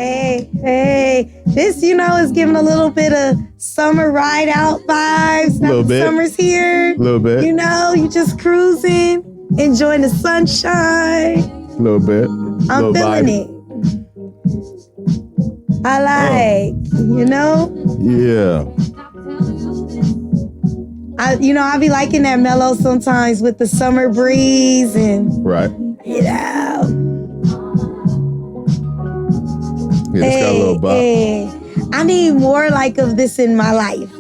Hey. This, is giving a little bit of summer ride out vibes. Now the summer's here. A little bit. You just cruising, enjoying the sunshine. A little bit. I'm feeling it. I like, Yeah. I be liking that mellow sometimes with the summer breeze and... Right. Yeah, it's got a little bop. I need more of this in my life.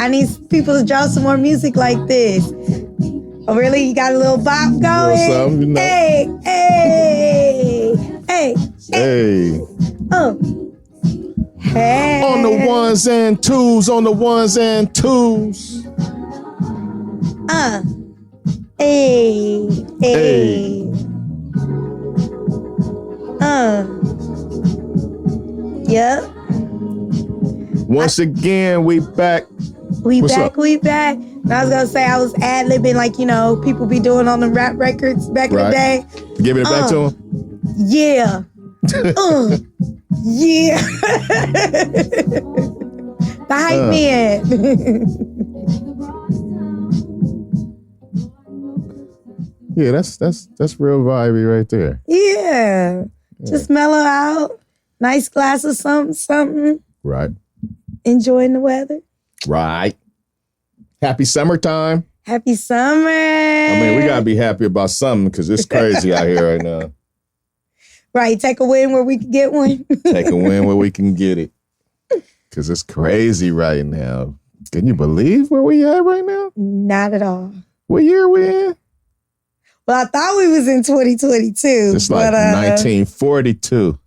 I need people to drop some more music like this. Oh, really? You got a little bop going? Something, Hey. Hey. On the ones and twos. Hey. Yep. Once again, we back. We back. And I was gonna say I was ad-libbing people be doing on the rap records back in the day. Giving it back to him? Yeah. Yeah. The hype man. Yeah, that's real vibey right there. Yeah. Just mellow out. Nice glass of something. Right. Enjoying the weather. Right. Happy summertime. Happy summer. I mean, we got to be happy about something because it's crazy out here right now. Right. Take a win where we can get one. Take a win where we can get it. Because it's crazy right now. Can you believe where we at right now? Not at all. What year we in? Well, I thought we was in 2022. It's like 1942.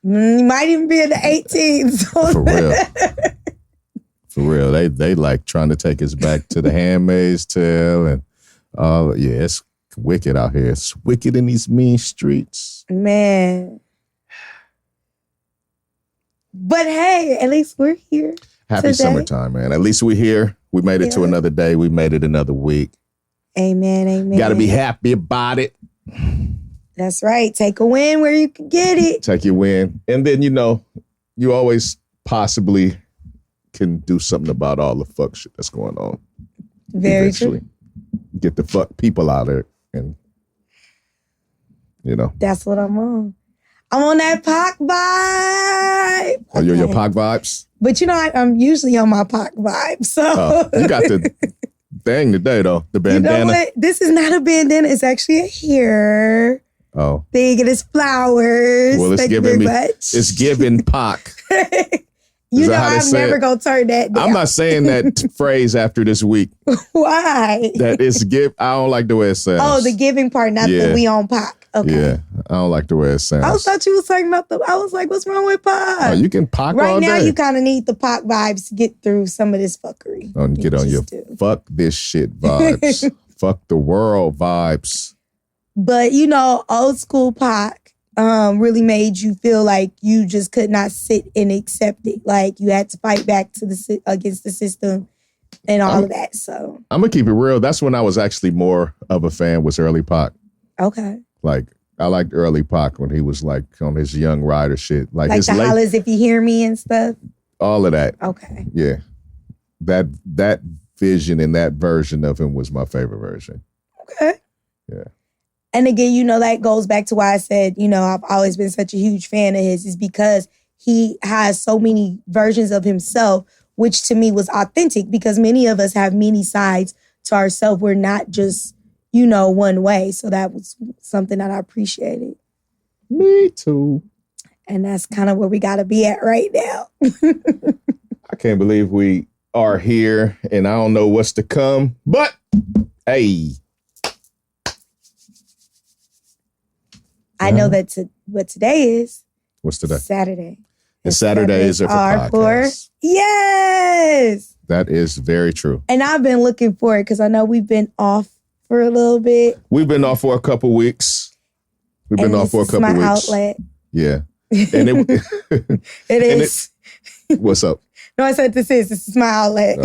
You might even be in the 18s. For real. For real. They like trying to take us back to the Handmaid's Tale and it's wicked out here. It's wicked in these mean streets. Man. But hey, at least we're here. Happy summertime, man. At least we're here. We made it to another day. We made it another week. Amen. Got to be happy about it. That's right. Take a win where you can get it. Take your win. And then, you always possibly can do something about all the fuck shit that's going on. Very true. Get the fuck people out there and, That's what I'm on. I'm on that Pac vibe. Oh, you're your Pac vibes? But I'm usually on my Pac vibe. So you got the thing today, though. The bandana. You know what? This is not a bandana. It's actually a hair thing. It is flowers. Well, it's Thank giving you me. very much. It's giving Pac. I'm never going to turn that down. I'm not saying that phrase after this week. Why? That it's I don't like the way it sounds. Oh, the giving part, not the we on Pac. Okay. Yeah, I don't like the way it sounds. I thought you was talking about I was like, what's wrong with Pac? Oh, you can Pac right all day. Right now, you kind of need the Pac vibes to get through some of this fuckery. Get on your fuck this shit vibes. Fuck the world vibes. But, old school Pac really made you feel like you just could not sit and accept it. Like you had to fight back against the system and all of that. So I'm gonna keep it real. That's when I was actually more of a fan was early Pac. Okay. Like I liked early Pac when he was like on his Young Rider shit. Like his the hollers if you hear me and stuff. All of that. Okay. Yeah. That vision and that version of him was my favorite version. Okay. Yeah. And again, that goes back to why I said, I've always been such a huge fan of his is because he has so many versions of himself, which to me was authentic because many of us have many sides to ourselves. We're not just, one way. So that was something that I appreciated. Me too. And that's kind of where we got to be at right now. I can't believe we are here and I don't know what's to come, but hey. I know that what today is. What's today? Saturday. And Saturdays are for podcasts. Yes. That is very true. And I've been looking for it because I know we've been off for a little bit. We've been off for a couple weeks. We've been off for a couple weeks. My outlet. Yeah. And it is. What's up? No, I said this is my outlet,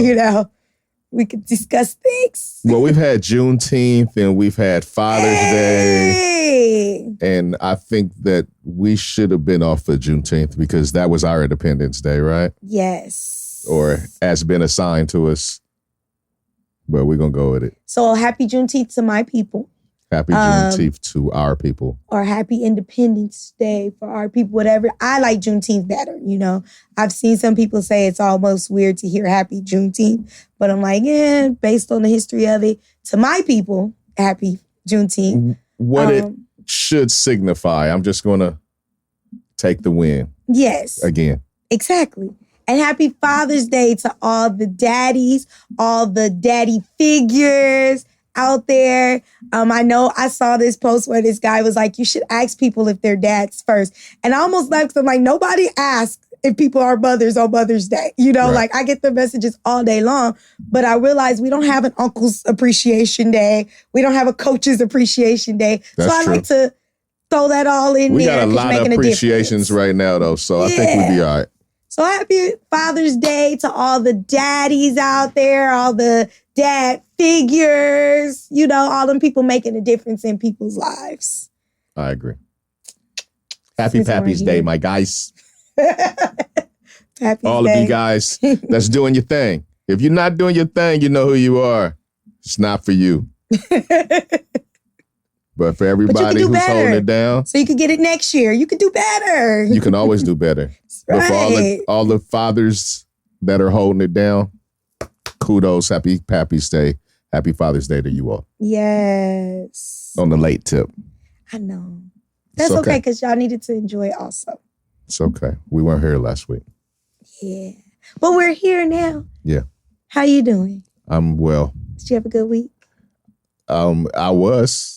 We could discuss things. Well, we've had Juneteenth and we've had Father's Day. And I think that we should have been off for Juneteenth because that was our Independence Day, right? Yes. Or has been assigned to us. But we're going to go with it. So happy Juneteenth to my people. Happy Juneteenth to our people. Or happy Independence Day for our people, whatever. I like Juneteenth better, you know. I've seen some people say it's almost weird to hear happy Juneteenth. But I'm like, yeah, based on the history of it, to my people, happy Juneteenth. What it should signify, I'm just going to take the win. Yes. Again. Exactly. And happy Father's Day to all the daddies, all the daddy figures out there. I know I saw this post where this guy was like, you should ask people if they're dads first. And I almost left because I'm like, nobody asks if people are mothers on Mother's Day. You know, like I get the messages all day long, but I realize we don't have an uncle's appreciation day. We don't have a coach's appreciation day. That's so I true. like to throw that all in there. We got a lot of appreciations right now though, so I think we'll be all right. So happy Father's Day to all the daddies out there, all the dad figures, you know, all them people making a difference in people's lives. I agree. Happy Pappy's Day, my guys. All of you guys that's doing your thing. If you're not doing your thing, you know who you are. It's not for you. But for everybody who's holding it down. So you could get it next year. You could do better. You can always do better. But for all the fathers that are holding it down, kudos. Happy Pappy's Day. Happy Father's Day to you all. Yes. On the late tip. I know. That's okay because y'all needed to enjoy it also. It's okay. We weren't here last week. Yeah. But we're here now. Yeah. How you doing? I'm well. Did you have a good week? I was.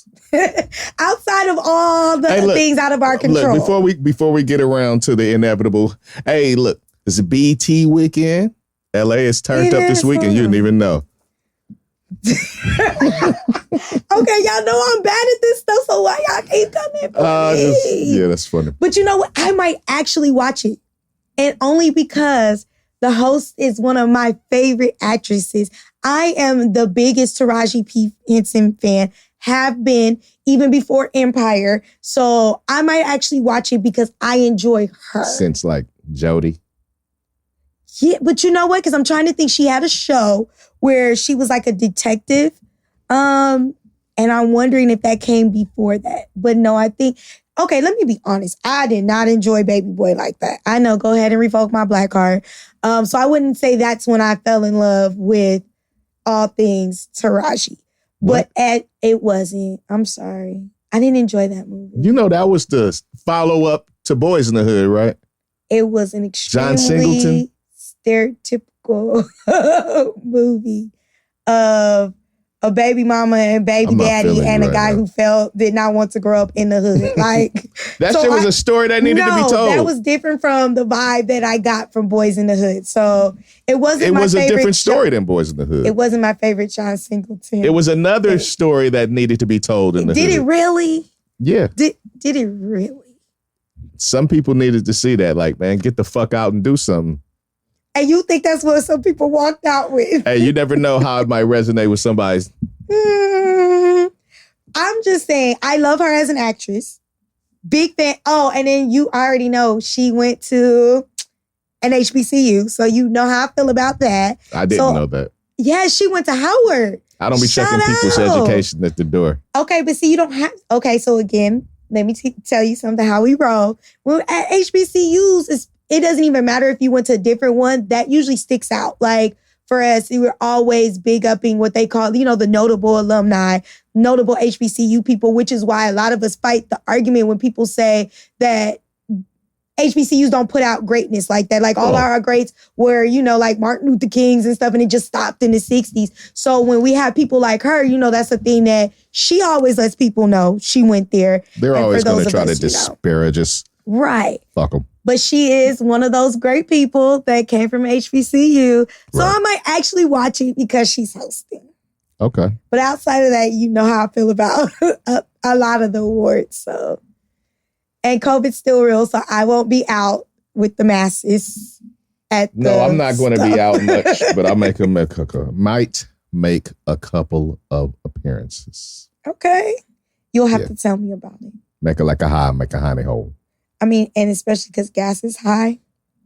Outside of all the things out of our control. Look, before we get around to the inevitable, hey, look, it's a BT weekend. LA is turned up this weekend. You didn't even know. Okay, y'all know I'm bad at this stuff, so why y'all keep coming for me? Yeah, that's funny. But you know what? I might actually watch it. And only because the host is one of my favorite actresses. I am the biggest Taraji P. Henson fan. Have been even before Empire. So I might actually watch it because I enjoy her. Since like Jodie. Yeah, but you know what? Because I'm trying to think. She had a show where she was like a detective. And I'm wondering if that came before that. But no, I think, okay, let me be honest. I did not enjoy Baby Boy like that. I know, go ahead and revoke my black card. So I wouldn't say that's when I fell in love with all things Taraji. But it wasn't. I'm sorry. I didn't enjoy that movie. You know, that was the follow-up to Boys in the Hood, right? It was an extremely stereotypical movie of a baby mama and baby daddy and a guy who did not want to grow up in the hood. Like that shit was a story that needed to be told. That was different from the vibe that I got from Boys in the Hood. So it wasn't. It was a different story than Boys in the Hood. It wasn't my favorite John Singleton. It was another story that needed to be told in the hood. Did it really? Yeah. Did it really? Some people needed to see that. Like, man, get the fuck out and do something. And you think that's what some people walked out with? Hey, you never know how it might resonate with somebody's. I'm just saying, I love her as an actress. Big fan. Oh, and then you already know she went to an HBCU, so you know how I feel about that. I didn't know that. Yeah, she went to Howard. I don't be checking people's education at the door. Okay, but see, you don't have... Okay, so again, let me tell you something, how we roll. Well, at HBCUs, it doesn't even matter if you went to a different one. That usually sticks out. Like, for us, we were always big upping what they call, you know, the notable alumni, notable HBCU people, which is why a lot of us fight the argument when people say that HBCUs don't put out greatness like that. Like all our greats were, you know, like Martin Luther Kings and stuff, and it just stopped in the 60s. So when we have people like her, you know, that's the thing that she always lets people know she went there. They're always going to try to disparage us. Right. Fuck them. But she is one of those great people that came from HBCU. So I might actually watch it because she's hosting. Okay. But outside of that, you know how I feel about a lot of the awards. So, and COVID's still real, so I won't be out with the masses at the No, I'm not going to be stuff. out much, but I might make a couple of appearances. Okay. You'll have to tell me about it. Make it like a honey hole. I mean, and especially because gas is high.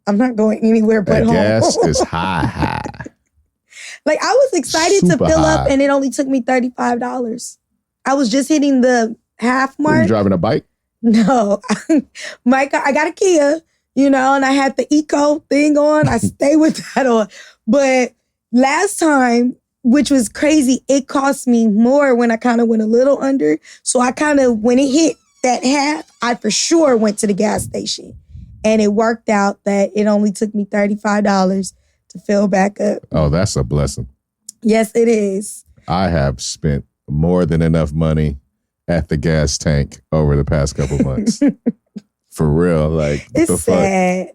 I'm not going anywhere but home. Gas is high. Like, I was excited to Super fill high. up, and it only took me $35. I was just hitting the half Were mark. you driving a bike? No. My car, I got a Kia, and I had the eco thing on. I stay with that on. But last time, which was crazy, it cost me more when I kind of went a little under. So I kind of, when it hit that half, I for sure went to the gas station. And it worked out that it only took me $35 to fill back up. Oh, that's a blessing. Yes, it is. I have spent more than enough money at the gas tank over the past couple months. For real. Like, It's the fuck? sad.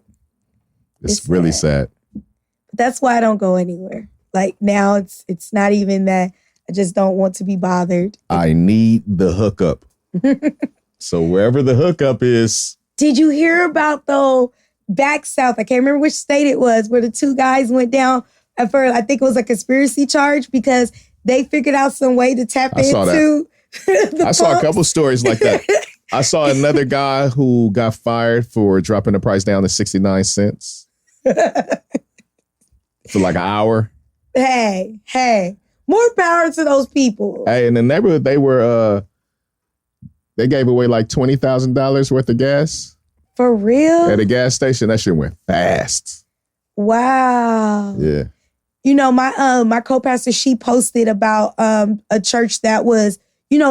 It's really sad. That's why I don't go anywhere. Like, now it's not even that I just don't want to be bothered. I need the hookup. So wherever the hookup is. Did you hear about, though, back south? I can't remember which state it was, where the two guys went down for, I think it was a conspiracy charge because they figured out some way to tap into the I saw a pumps. couple stories like that. I saw another guy who got fired for dropping the price down to 69 cents for like an hour. Hey, more power to those people. Hey, in the neighborhood, they gave away like $20,000 worth of gas For real? at a gas station. That shit went fast. Wow. Yeah. My co-pastor, she posted about a church that was,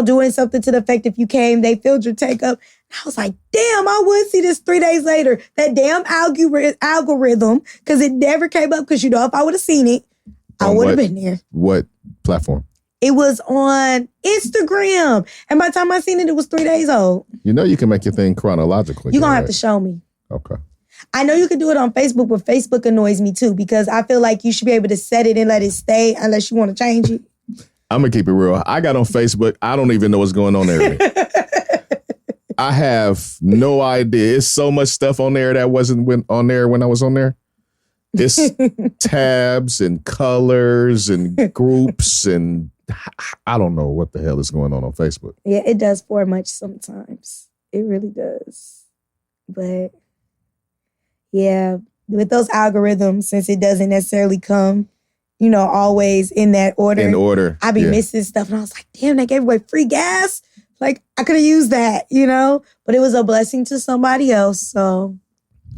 doing something to the effect, if you came, they filled your tank up. And I was like, damn, I would see this 3 days later. That damn algorithm, because it never came up, because, if I would have seen it, I would have been there. What platform? It was on Instagram. And by the time I seen it, it was 3 days old. You can make your thing chronologically. You're going to have to show me. Okay. I know you can do it on Facebook, but Facebook annoys me too, because I feel like you should be able to set it and let it stay unless you want to change it. I'm going to keep it real. I got on Facebook. I don't even know what's going on there. I have no idea. It's so much stuff on there that wasn't on there when I was on there. It's tabs and colors and groups, and I don't know what the hell is going on Facebook. Yeah, it does for much sometimes. It really does. But yeah, with those algorithms, since it doesn't necessarily come, always in that order. In order. I be missing stuff. And I was like, damn, they gave away free gas. Like, I could have used that, But it was a blessing to somebody else, so.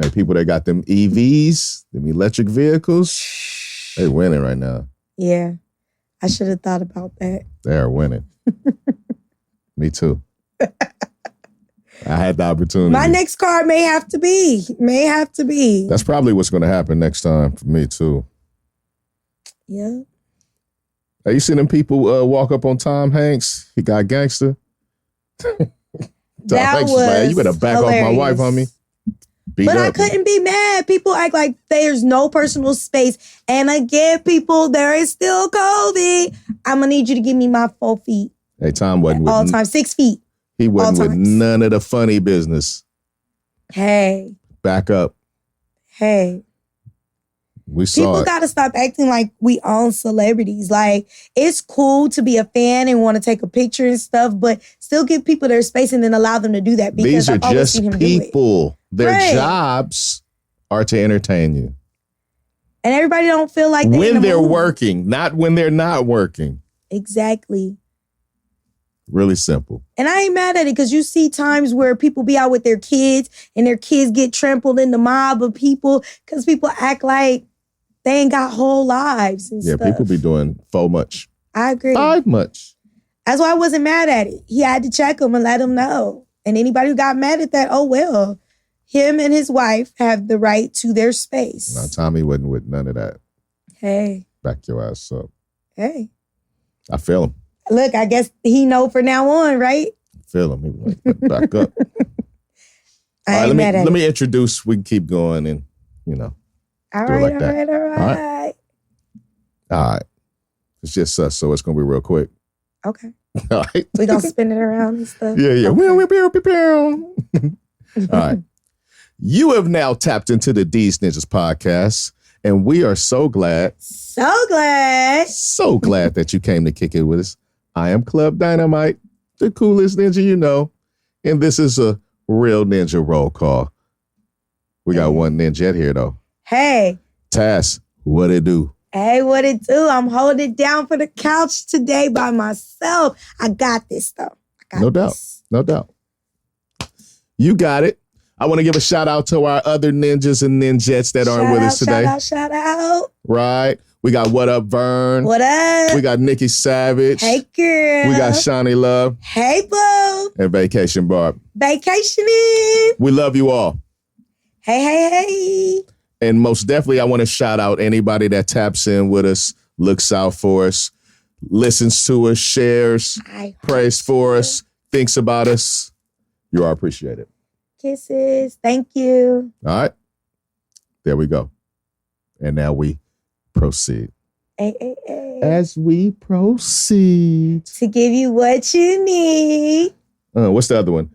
Hey, people that got them EVs, them electric vehicles, they winning right now. Yeah, I should have thought about that. They are winning. Me too. I had the opportunity. My next car may have to be. That's probably what's going to happen next time for me too. Yeah. Have you seen them people walk up on Tom Hanks? He got gangster. Tom Hanks was like, you better back hilarious. off my wife, homie. But I couldn't be mad. People act like there's no personal space. And again, people, there is still COVID. I'm going to need you to give me my 4 feet. Hey, Tom wasn't with all time, 6 feet. He wasn't with none of the funny business. Hey. Back up. Hey. We saw People it. got to stop acting like we own celebrities. Like, it's cool to be a fan and want to take a picture and stuff, but still give people their space and then allow them to do that. Because These are I've always just seen him do it. people. Their Right. jobs are to entertain you. And everybody don't feel like they're in When the they're mood. working, not when they're not working. Exactly. Really simple. And I ain't mad at it, because you see times where people be out with their kids and their kids get trampled in the mob of people because people act like they ain't got whole lives and Yeah, stuff. people be doing so much. I agree. Much. That's why I wasn't mad at it. He had to check them and let them know. And anybody who got mad at that, oh well. Him and his wife have the right to their space. Now, Tommy wasn't with none of that. Hey. Back your ass up. Hey. I feel him. Look, I guess he know from now on, right? Feel him. He was like, back up. I ain't mad at let it. me introduce. We can keep going and, All do it right, like all that. right, all right. All right. It's just us, so it's going to be real quick. Okay. All right. We gonna spin it around and stuff? Yeah. Okay. All right. You have now tapped into the Deez Ninjas Podcast, and we are so glad that you came to kick it with us. I am Club Dynamite, the coolest ninja you know, and this is a real ninja roll call. We got one ninja here, though. Hey. Tass, what it do? Hey, what it do? I'm holding it down for the couch today by myself. I got this, though. No doubt. You got it. I want to give a shout out to our other ninjas and ninjettes that aren't with us today. Shout out. Right. We got What Up, Vern. What up? We got Nikki Savage. Hey, girl. We got Shanni Love. Hey, boo. And Vacation Barb. Vacationing. We love you all. Hey. And most definitely, I want to shout out anybody that taps in with us, looks out for us, listens to us, shares, prays for us, thinks about us. You are appreciated. Kisses. Thank you. All right. There we go. And now we proceed. Hey. As we proceed. To give you what you need. What's the other one?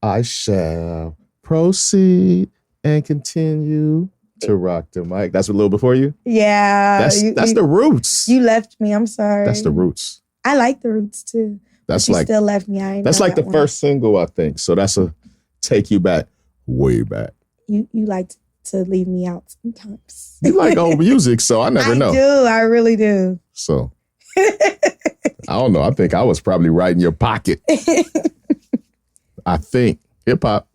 I shall proceed and continue to rock the mic. That's a little before you? Yeah. That's the roots. You left me. I'm sorry. That's the roots. I like the roots too. That's but like you still left me. That's like the first single, I think. So that's a take you back, way back. You like to leave me out sometimes. You like old music, so I never know. I do. I really do. So I don't know. I think I was probably right in your pocket. I think hip hop.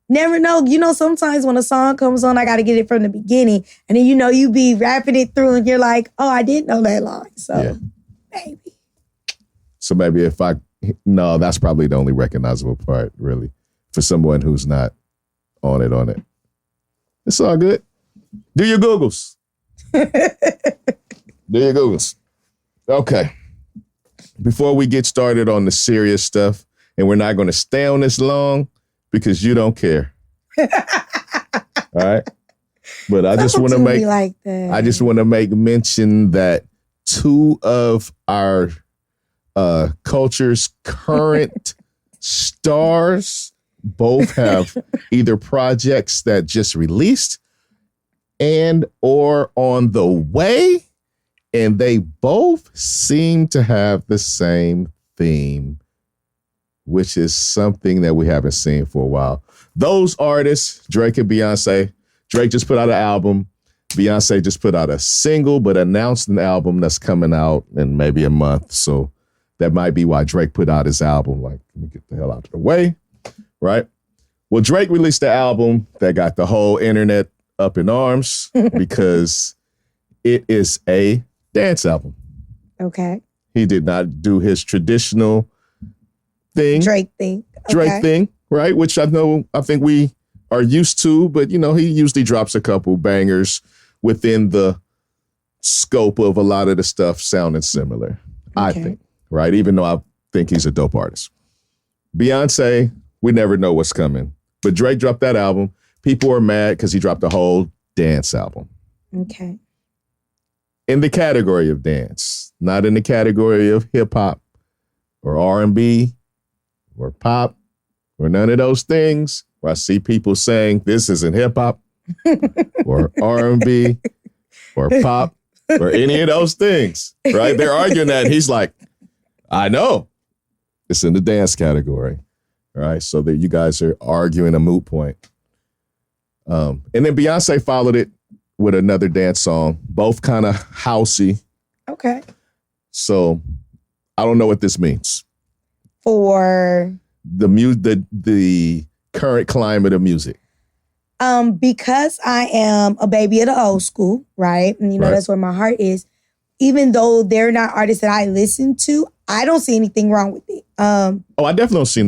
Never know. You know, sometimes when a song comes on, I got to get it from the beginning. And then, you be rapping it through and you're like, oh, I didn't know that line. So, maybe. So maybe no, that's probably the only recognizable part, really, for someone who's not on it. It's all good. Do your Googles. Okay. Before we get started on the serious stuff, and we're not going to stay on this long, because you don't care. All right. But I just want to make mention that two of our culture's current stars both have either projects that just released and or on the way, and they both seem to have the same theme, which is something that we haven't seen for a while. Those artists, Drake and Beyonce. Drake just put out an album. Beyonce just put out a single, but announced an album that's coming out in maybe a month. So that might be why Drake put out his album. Like, let me get the hell out of the way, right? Well, Drake released the album that got the whole internet up in arms because it is a dance album. Okay. He did not do his traditional Drake thing, right? Which I think we are used to, but he usually drops a couple bangers within the scope of a lot of the stuff sounding similar, I think, right? Even though I think he's a dope artist. Beyonce, we never know what's coming, but Drake dropped that album. People are mad because he dropped a whole dance album. Okay. In the category of dance, not in the category of hip hop or R&B, or pop, or none of those things, where I see people saying this isn't hip hop, or R&B, or pop, or any of those things, right? They're arguing that. He's like, I know, it's in the dance category, right? So that you guys are arguing a moot point. And then Beyonce followed it with another dance song, both kind of housey. Okay. So I don't know what this means. For the current climate of music. Because I am a baby of the old school, right? And that's where my heart is. Even though they're not artists that I listen to, I don't see anything wrong with it. I definitely don't see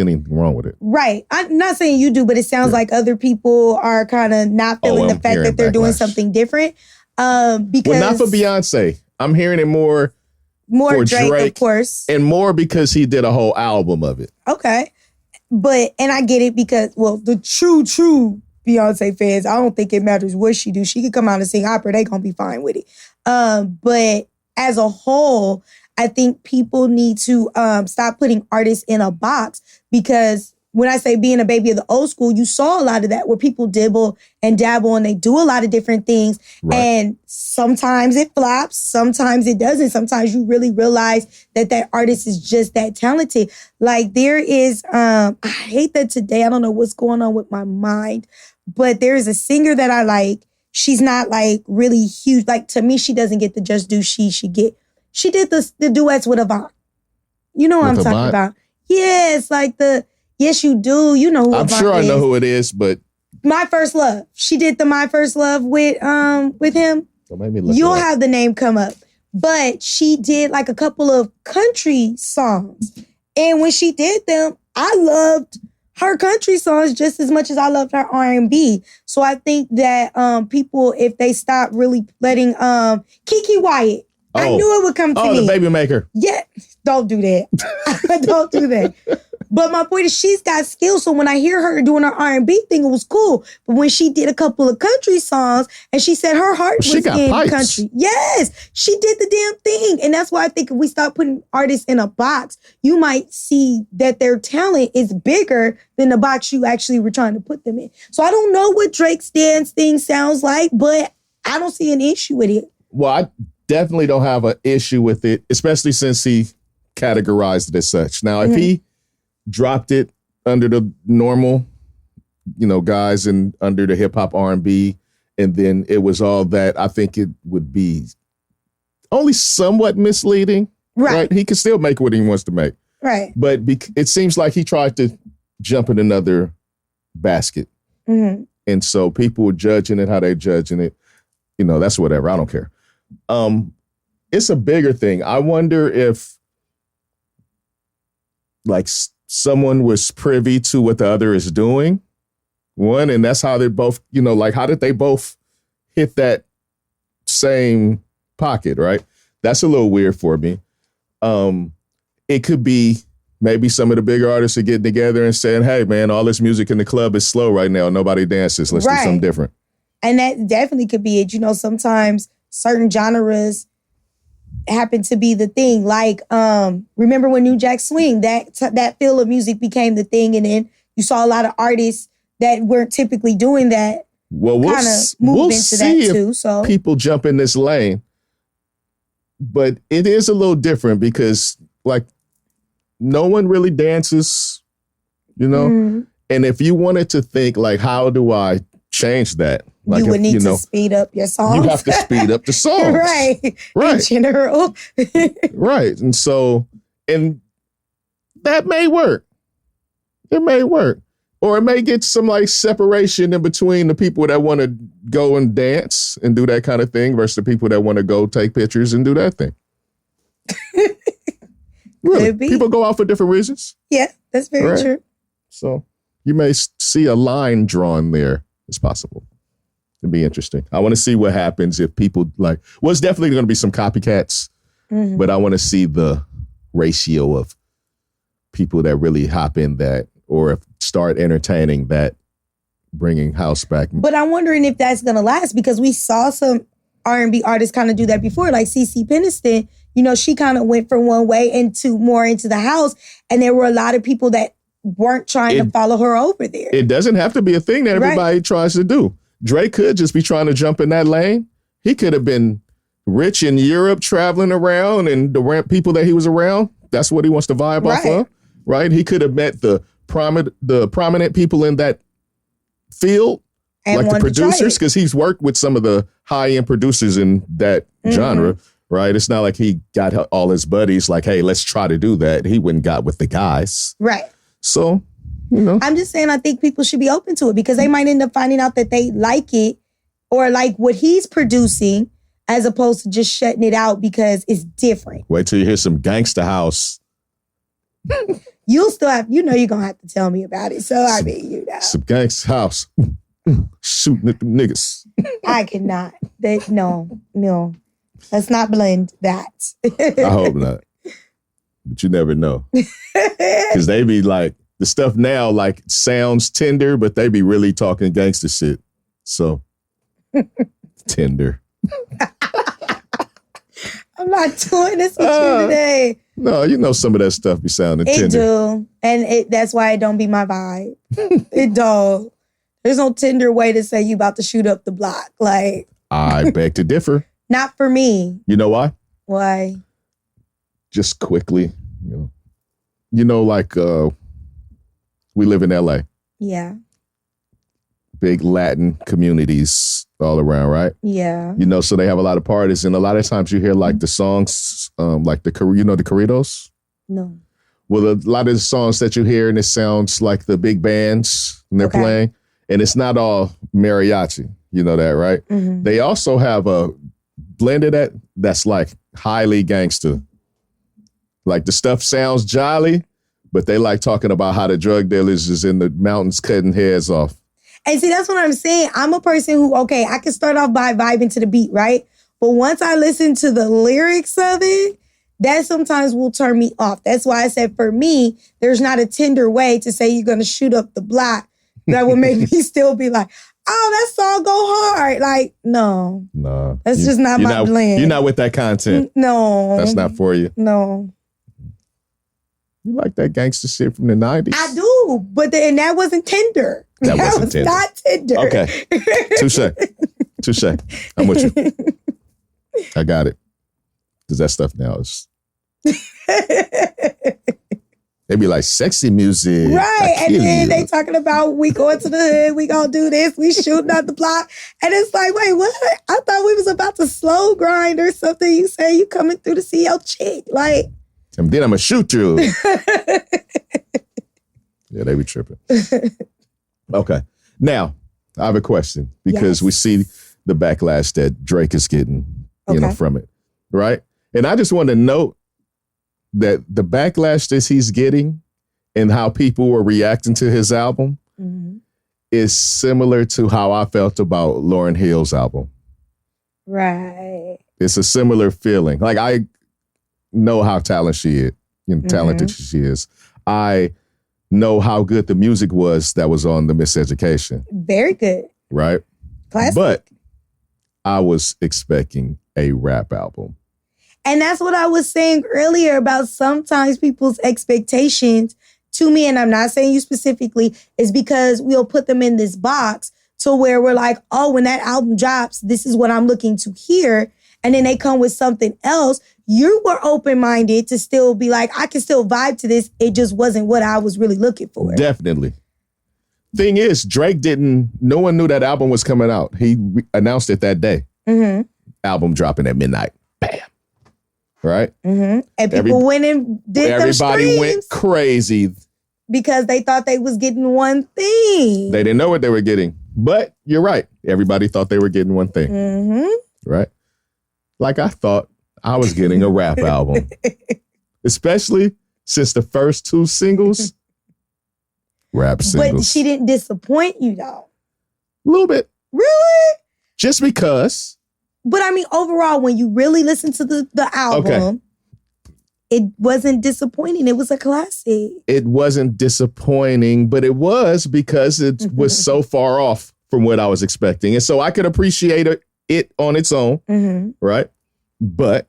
anything wrong with it. Right. I'm not saying you do, but it sounds like other people are kind of not feeling the fact that they're doing something different. Because not for Beyonce. I'm hearing it more for Drake, of course. And more because he did a whole album of it. Okay. And I get it because, the true Beyonce fans, I don't think it matters what she do. She could come out and sing opera. They gonna be fine with it. But as a whole, I think people need to stop putting artists in a box because when I say being a baby of the old school, you saw a lot of that where people dibble and dabble and they do a lot of different things. Right. And sometimes it flops, sometimes it doesn't. Sometimes you really realize that artist is just that talented. Like there is, I hate that today, I don't know what's going on with my mind, but there is a singer that I like. She's not like really huge. Like to me, she doesn't get the just due she did the duets with Avant. You know what I'm talking about. Yeah, it's like yes, you do. You know who I'm sure I know who it is, but My First Love. She did the My First Love with him. You'll have the name come up. But she did like a couple of country songs. And when she did them, I loved her country songs just as much as I loved her R&B. So I think that people, if they stop really letting Kiki Wyatt, I knew it would come to me. Oh, the baby maker. Yeah, don't do that. Don't do that. But my point is she's got skills. So when I hear her doing her R&B thing, it was cool. But when she did a couple of country songs and she said her heart was in pipes. Country. Yes, she did the damn thing. And that's why I think if we start putting artists in a box, you might see that their talent is bigger than the box you actually were trying to put them in. So I don't know what Drake's dance thing sounds like, but I don't see an issue with it. Well, I definitely don't have an issue with it, especially since he categorized it as such. Now, if he dropped it under the normal, guys and under the hip hop R&B, and then it was all that, I think it would be only somewhat misleading. Right? He can still make what he wants to make. Right. But it seems like he tried to jump in another basket. Mm-hmm. And so people were judging it how they judging it. That's whatever. I don't care. It's a bigger thing. I wonder if like someone was privy to what the other is doing. One, and that's how they both, how did they both hit that same pocket, right? That's a little weird for me. It could be maybe some of the bigger artists are getting together and saying, hey, man, all this music in the club is slow right now. Nobody dances. Let's do something different. And that definitely could be it. Sometimes certain genres happen to be the thing. Like, remember when New Jack Swing, that feel of music became the thing. And then you saw a lot of artists that weren't typically doing that. Well, we'll see if people jump in this lane. But it is a little different because, like, no one really dances, And if you wanted to think, like, how do I change that? Like, you would need to speed up your songs. You have to speed up the songs. Right. In general. Right. And so, and that may work. It may work. Or it may get some like separation in between the people that want to go and dance and do that kind of thing versus the people that want to go take pictures and do that thing. Really? People go out for different reasons. Yeah, that's very true. So you may see a line drawn there. It's possible. It'd be interesting. I want to see what happens if people it's definitely going to be some copycats, but I want to see the ratio of people that really hop in that or start entertaining that, bringing house back. But I'm wondering if that's going to last because we saw some R&B artists kind of do that before, like CeCe Peniston. She kind of went from one way into the house, and there were a lot of people that weren't trying to follow her over there. It doesn't have to be a thing that everybody tries to do. Drake could just be trying to jump in that lane. He could have been rich in Europe, traveling around, and the people that he was around, that's what he wants to vibe off of, right? He could have met the prominent people in that field, and like the producers, because he's worked with some of the high-end producers in that genre, right? It's not like he got all his buddies like, hey, let's try to do that. He went and got with the guys. Right. So, I'm just saying I think people should be open to it because they might end up finding out that they like it or like what he's producing as opposed to just shutting it out because it's different. Wait till you hear some Gangsta House. You'll still have, you're going to have to tell me about it. So, Some Gangsta House. Shooting at them niggas. I cannot. No. Let's not blend that. I hope not. But you never know. Because they be like, the stuff now like sounds tender, but they be really talking gangster shit. So, tender. I'm not doing this with you today. No, you know some of that stuff be sounding It tender. do. And that's why it don't be my vibe. It don't. There's no tender way to say you about to shoot up the block. Like, I beg to differ. not for me. You know why? Why? Just quickly, like we live in LA. Yeah. Big Latin communities all around, right? Yeah. So they have a lot of parties, and a lot of times you hear like the songs, like the corridos. No. Well, a lot of the songs that you hear, and it sounds like the big bands and they're playing, and it's not all mariachi. You know that, right? Mm-hmm. They also have a blend of that's like highly gangster. Like the stuff sounds jolly, but they like talking about how the drug dealers is in the mountains cutting heads off. And see, that's what I'm saying. I'm a person who, I can start off by vibing to the beat, right? But once I listen to the lyrics of it, that sometimes will turn me off. That's why I said for me, there's not a tender way to say you're going to shoot up the block that would make me still be like, oh, that song go hard. Like, no. No. That's just not my blend. You're not with that content. No. That's not for you. No. You like that gangster shit from the 90s? I do, but and that wasn't tender. That wasn't was tender. not tender. Okay. Touche. I'm with you. I got it. Because that stuff now is... They be like, sexy music. Right. And then they talking about we going to the hood, we gonna do this, we shooting out the block. And it's like, wait, what? I thought we was about to slow grind or something. You say you coming through to see your chick. Like... And then I'm going to shoot you. Yeah, they be tripping. Okay. Now, I have a question because we see the backlash that Drake is getting, from it, right? And I just want to note that the backlash that he's getting and how people were reacting to his album is similar to how I felt about Lauryn Hill's album. Right. It's a similar feeling. Like, I know how talented she is. I know how good the music was that was on the Miseducation. Very good. Right? Classic. But I was expecting a rap album. And that's what I was saying earlier about sometimes people's expectations to me, and I'm not saying you specifically, is because we'll put them in this box to where we're like, oh, when that album drops, this is what I'm looking to hear. And then they come with something else. You were open-minded to still be like, I can still vibe to this. It just wasn't what I was really looking for. Definitely. Thing is, Drake no one knew that album was coming out. He announced it that day. Mm-hmm. Album dropping at midnight. Bam. Right? Mm-hmm. And people went and did everybody went crazy. Because they thought they was getting one thing. They didn't know what they were getting. But you're right. Everybody thought they were getting one thing. Mm-hmm. Right? Like I thought I was getting a rap album. Especially since the first two singles, rap singles. But she didn't disappoint you, though. A little bit. Really? Just because. But I mean, overall, when you really listen to the album, it wasn't disappointing. It was a classic. It wasn't disappointing, but it was because it was so far off from what I was expecting. And so I could appreciate it on its own, right? But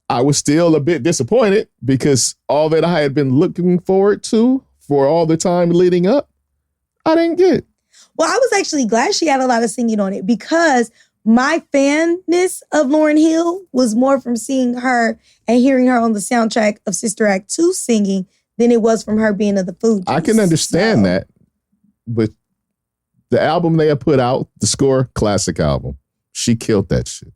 I was still a bit disappointed because all that I had been looking forward to for all the time leading up, I didn't get. Well, I was actually glad she had a lot of singing on it because my fanness of Lauryn Hill was more from seeing her and hearing her on the soundtrack of Sister Act 2 singing than it was from her being of the Fugees. I can understand that, but the album they had put out, The Score, classic album. She killed that shit.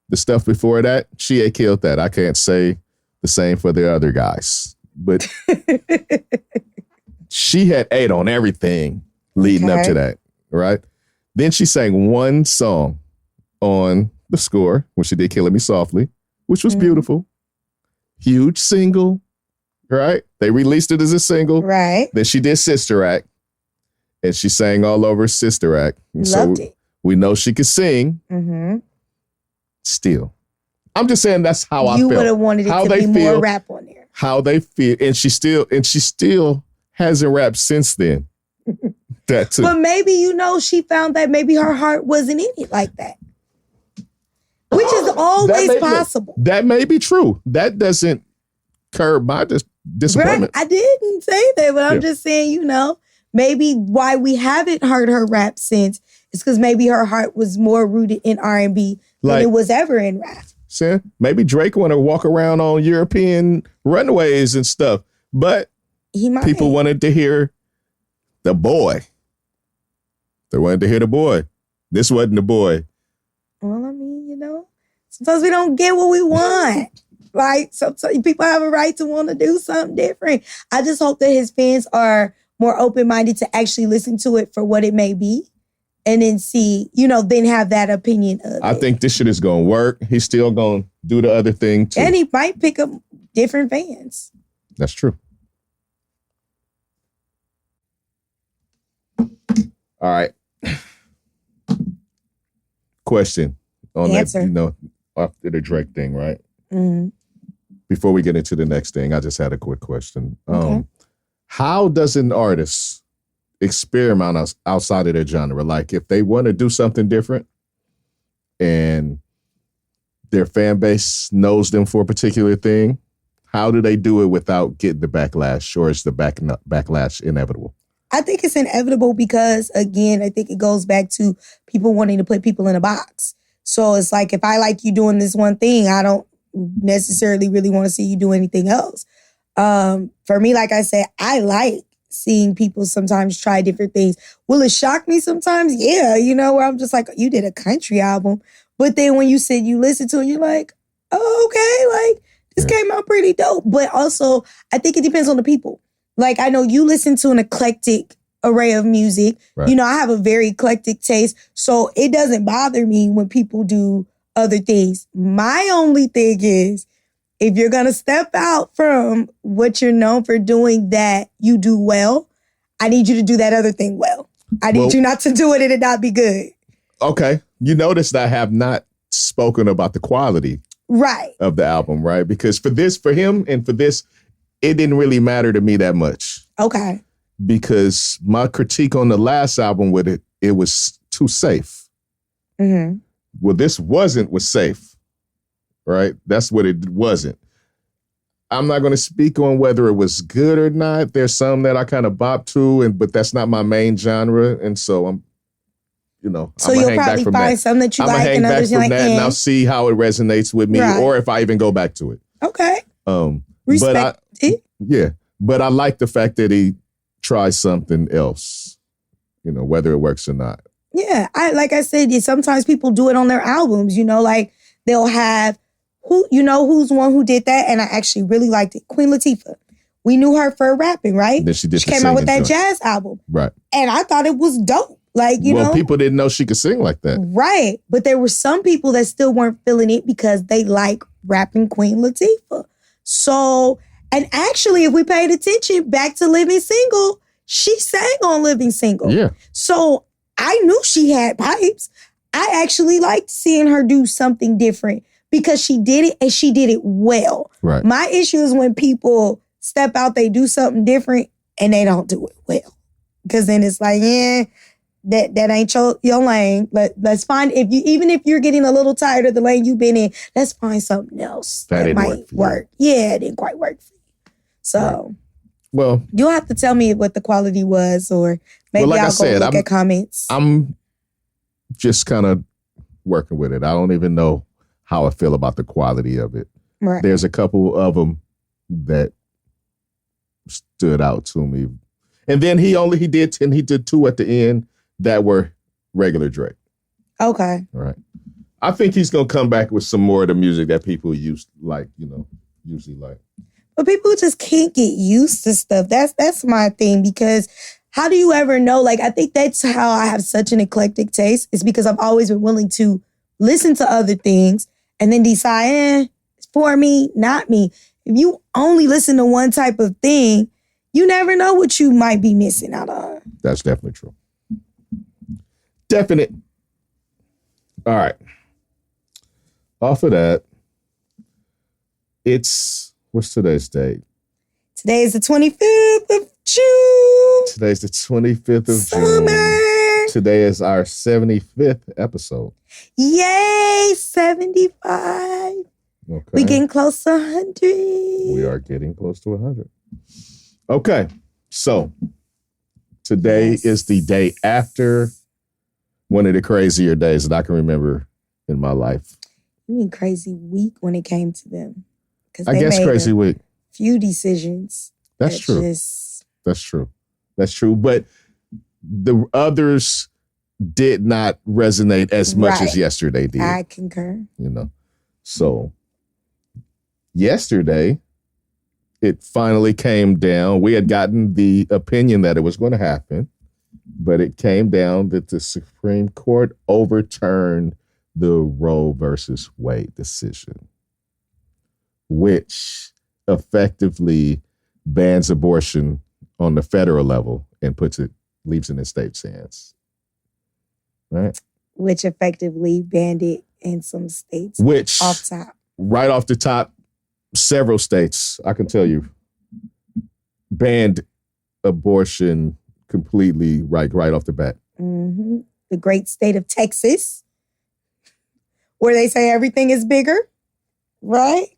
The stuff before that, she had killed that. I can't say the same for the other guys, but she had ate on everything leading up to that, right? Then she sang one song on The Score when she did Killing Me Softly, which was beautiful. Huge single, right? They released it as a single. Right. Then she did Sister Act, and she sang all over Sister Act. And Loved it. We know she could sing. Mm-hmm. Still. I'm just saying that's how I felt. You would have wanted it to be more rap on there. How they feel. And she still hasn't rapped since then. That too. But maybe, she found that maybe her heart wasn't in it like that. Which is always possible. That may be true. That doesn't curb my disappointment. Right. I didn't say that, but I'm just saying, you know, maybe why we haven't heard her rap since is because maybe her heart was more rooted in R&B than it was ever in rap. See, maybe Drake want to walk around on European runways and stuff, but people wanted to hear the boy. They wanted to hear the boy. This wasn't the boy. Well, I mean, you know, sometimes we don't get what we want. Right? Sometimes people have a right to want to do something different. I just hope that his fans are more open-minded to actually listen to it for what it may be and then see, you know, then have that opinion of it. I think this shit is going to work. He's still going to do the other thing too. And he might pick up different fans. That's true. All right. Question on Answer. that, you know, after the Drake thing, right? Mm-hmm. Before we get into the next thing, I just had a quick question. Okay. How does an artist experiment outside of their genre? Like if they want to do something different and their fan base knows them for a particular thing, how do they do it without getting the backlash, or is the backlash inevitable? I think it's inevitable because, again, I think it goes back to people wanting to put people in a box. So it's like, if I like you doing this one thing, I don't necessarily really want to see you do anything else. For me, like I said, I like seeing people sometimes try different things. Will it shock me sometimes? Yeah, you know, where I'm just like, you did a country album. But then when you said you listen to it, you're like, oh, okay, like, this came out pretty dope. But also, I think it depends on the people. Like, I know you listen to an eclectic array of music. Right. You know, I have a very eclectic taste. So it doesn't bother me when people do other things. My only thing is, if you're going to step out from what you're known for doing that you do well, I need you to do that other thing well. I need you not to do it and it not be good. Okay. You notice that I have not spoken about the quality of the album, right? Because for him and for this, it didn't really matter to me that much. Okay. Because my critique on the last album with it was too safe. Mm-hmm. Well, this was safe, right? That's what it wasn't. I'm not going to speak on whether it was good or not. There's some that I kind of bop to, but that's not my main genre. And so I'm, you know, so you'll probably find some that you like and others you like. And I'll see how it resonates with me, or if I even go back to it. Okay. Respect it. Yeah. But I like the fact that he tries something else, you know, whether it works or not. Yeah. Like I said, sometimes people do it on their albums, you know, like they'll have who's one who did that, and I actually really liked it. Queen Latifah. We knew her for rapping, right? Then she came out with that jazz album. Right. And I thought it was dope. Like, you know. People didn't know she could sing like that. Right. But there were some people that still weren't feeling it because they like rapping Queen Latifah. So, and actually, if we paid attention back to Living Single, she sang on Living Single. Yeah. So I knew she had pipes. I actually liked seeing her do something different because she did it and she did it well. Right. My issue is when people step out, they do something different and they don't do it well. Because then it's like, that ain't your lane. Let's find, even if you're getting a little tired of the lane you've been in, let's find something else that might work. Yeah, it didn't quite work for you. So, well, you'll have to tell me what the quality was, or maybe I'll go look at comments. I'm just kind of working with it. I don't even know how I feel about the quality of it. Right. There's a couple of them that stood out to me. And then he did two at the end that were regular Drake. Okay. All right. I think he's going to come back with some more of the music that people usually like. But people just can't get used to stuff. That's my thing, because how do you ever know? Like, I think that's how I have such an eclectic taste. It's because I've always been willing to listen to other things and then decide, it's for me, not me. If you only listen to one type of thing, you never know what you might be missing out on. That's definitely true. Definite. All right. Off of that, what's today's date? Today is the 25th of June. Today's the 25th of Summer. June. Today is our 75th episode. Yay, 75. Okay. We getting close to 100. We are getting close to 100. Okay. So today is the day after one of the crazier days that I can remember in my life. You mean crazy week when it came to them? I guess crazy week. Few decisions. That's true. That's true. That's true. But the others did not resonate as much as yesterday did. I concur. You know, so yesterday it finally came down. We had gotten the opinion that it was going to happen, but it came down that the Supreme Court overturned the Roe versus Wade decision, which effectively bans abortion on the federal level and leaves it in states' hands. Right? Which effectively banned it in some states. Which, off top. Right off the top, several states, I can tell you, banned abortion completely right off the bat. Mm-hmm. The great state of Texas, where they say everything is bigger, right?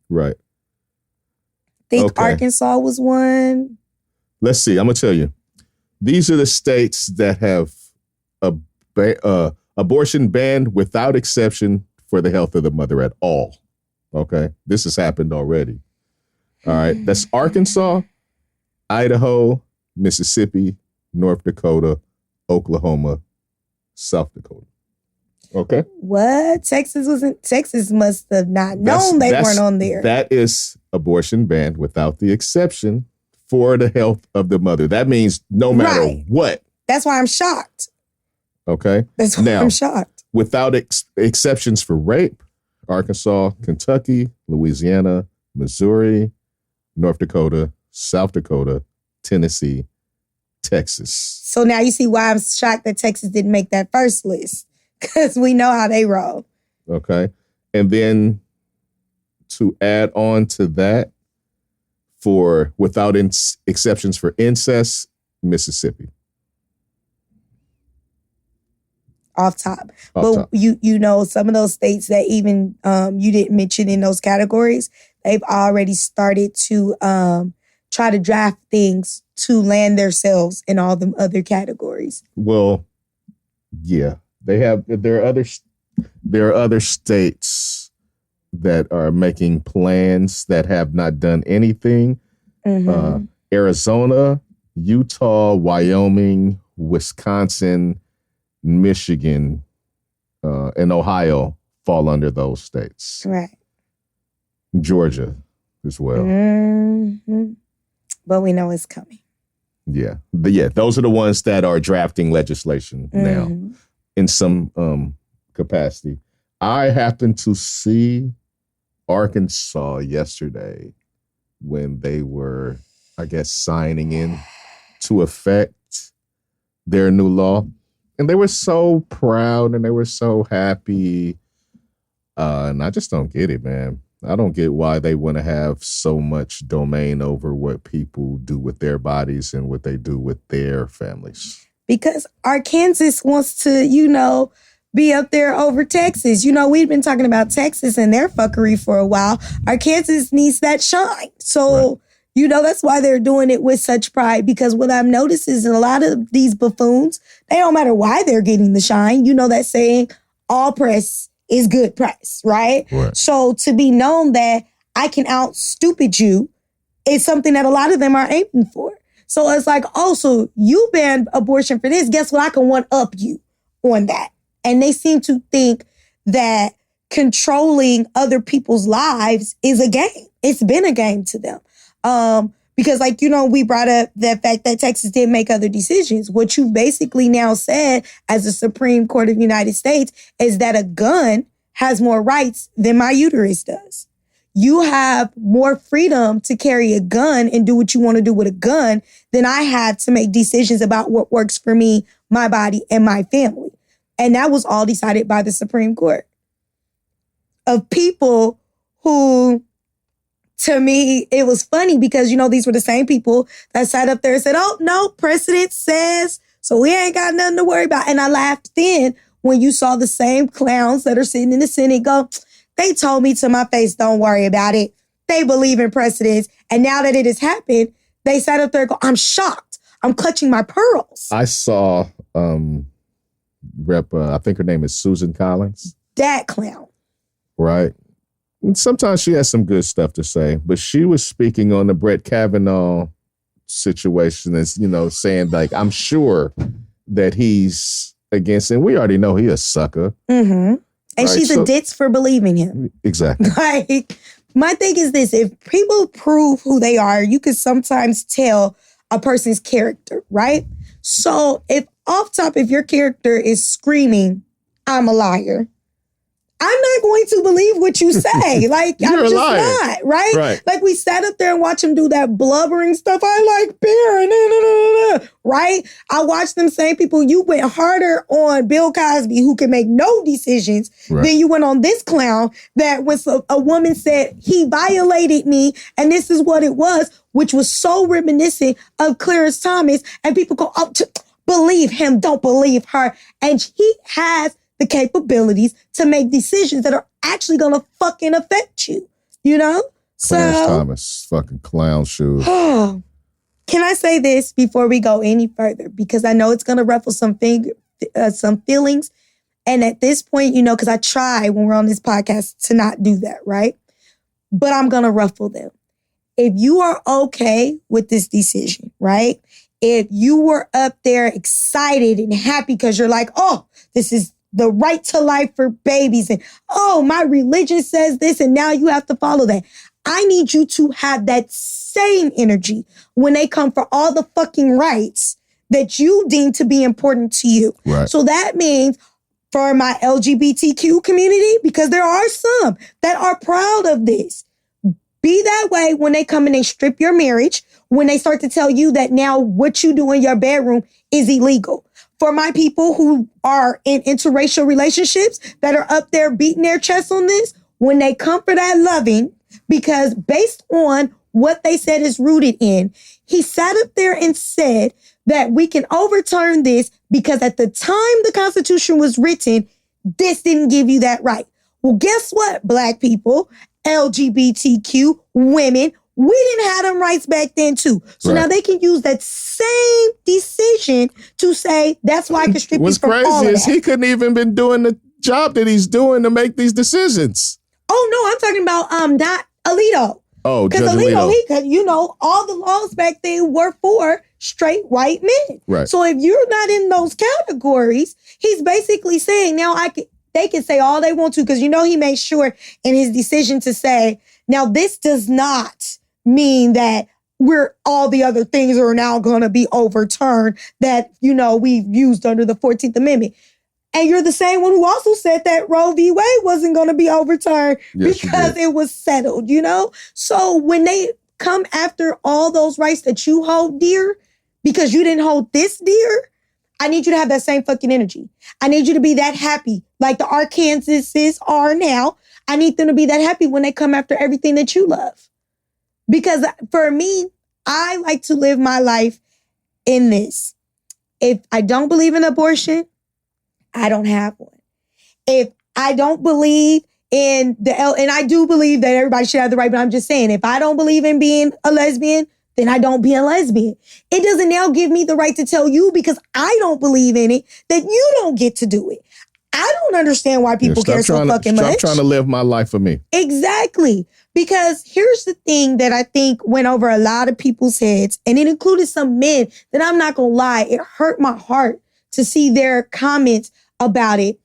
Right. I think Arkansas was one. Let's see. I'm going to tell you. These are the states that have abortion banned without exception for the health of the mother at all. Okay? This has happened already. All right? That's Arkansas, Idaho, Mississippi, North Dakota, Oklahoma, South Dakota. Okay? What? Texas must have not known they weren't on there. That is abortion banned without the exception for the health of the mother. That means no matter what. That's why I'm shocked. Okay? That's why I'm shocked. Without exceptions for rape, Arkansas, Kentucky, Louisiana, Missouri, North Dakota, South Dakota, Tennessee, Texas. So now you see why I'm shocked that Texas didn't make that first list. Because we know how they roll. Okay. And then to add on to that, for without exceptions for incest, Mississippi. Off top. You know, some of those states that even you didn't mention in those categories, they've already started to try to draft things to land themselves in all them other categories. Well, yeah. There are other states that are making plans that have not done anything. Mm-hmm. Arizona, Utah, Wyoming, Wisconsin, Michigan, and Ohio fall under those states. Right. Georgia as well. Mm-hmm. But we know it's coming. Yeah. Those are the ones that are drafting legislation now in some capacity. I happened to see Arkansas yesterday when they were, I guess, signing in to affect their new law. And they were so proud and they were so happy. And I just don't get it, man. I don't get why they want to have so much domain over what people do with their bodies and what they do with their families. Because Arkansas wants to, be up there over Texas. We've been talking about Texas and their fuckery for a while. Arkansas needs that shine. So, that's why they're doing it with such pride. Because what I've noticed is a lot of these buffoons, they don't matter why they're getting the shine. You know that saying, all press is good press, right? So to be known that I can out stupid you is something that a lot of them are aiming for. So it's like, so you banned abortion for this. Guess what? I can one up you on that. And they seem to think that controlling other people's lives is a game. It's been a game to them. Because we brought up the fact that Texas did make other decisions. What you basically now said as the Supreme Court of the United States is that a gun has more rights than my uterus does. You have more freedom to carry a gun and do what you want to do with a gun than I have to make decisions about what works for me, my body, and my family. And that was all decided by the Supreme Court. Of people who, to me, it was funny because, these were the same people that sat up there and said, oh, no, precedent says, so we ain't got nothing to worry about. And I laughed then when you saw the same clowns that are sitting in the Senate go, They told me to my face, don't worry about it. They believe in precedence. And now that it has happened, they sat up there and go, I'm shocked. I'm clutching my pearls. I saw I think her name is Susan Collins. That clown. Right. And sometimes she has some good stuff to say, but she was speaking on the Brett Kavanaugh situation as, saying like, I'm sure that he's against, and we already know he's a sucker. Mm-hmm. And she's a ditz for believing him. Exactly. Like, my thing is this, if people prove who they are, you can sometimes tell a person's character, right? So if your character is screaming, I'm a liar, I'm not going to believe what you say. Like, I'm just not, right? Like, we sat up there and watched him do that blubbering stuff. I like beer, right? I watched them same people. You went harder on Bill Cosby, who can make no decisions, than you went on this clown that when a woman said, he violated me, and this is what it was, which was so reminiscent of Clarence Thomas, and people go, believe him, don't believe her. And he has the capabilities to make decisions that are actually going to fucking affect you, Clarence Thomas, fucking clown shoes. Can I say this before we go any further? Because I know it's going to ruffle some feelings. And at this point, because I try when we're on this podcast to not do that, right? But I'm going to ruffle them. If you are okay with this decision, right? If you were up there excited and happy because you're like, oh, this is the right to life for babies. And, oh, my religion says this, and now you have to follow that. I need you to have that same energy when they come for all the fucking rights that you deem to be important to you. Right. So that means for my LGBTQ community, because there are some that are proud of this, be that way when they come and they strip your marriage, when they start to tell you that now what you do in your bedroom is illegal. For my people who are in interracial relationships that are up there beating their chests on this, when they come for that loving, because based on what they said is rooted in, he sat up there and said that we can overturn this because at the time the Constitution was written, this didn't give you that right. Well, guess what, Black people, LGBTQ, women, we didn't have them rights back then too. So now they can use that same decision to say, that's why I can strip you from all of that. What's crazy is he couldn't even been doing the job that he's doing to make these decisions. Oh, no, I'm talking about not Alito. Oh, because Alito, he could, all the laws back then were for straight white men. Right. So if you're not in those categories, he's basically saying now they can say all they want to, because he made sure in his decision to say, now this does not mean that all the other things are now going to be overturned that, we've used under the 14th Amendment. And you're the same one who also said that Roe v. Wade wasn't going to be overturned because it was settled, So when they come after all those rights that you hold dear because you didn't hold this dear, I need you to have that same fucking energy. I need you to be that happy like the Arkansases are now. I need them to be that happy when they come after everything that you love. Because for me, I like to live my life in this. If I don't believe in abortion, I don't have one. If I don't believe in and I do believe that everybody should have the right, but I'm just saying, if I don't believe in being a lesbian, then I don't be a lesbian. It doesn't now give me the right to tell you, because I don't believe in it, that you don't get to do it. I don't understand why people care so fucking much. Stop trying to live my life for me. Exactly. Because here's the thing that I think went over a lot of people's heads, and it included some men that I'm not going to lie, it hurt my heart to see their comments about it,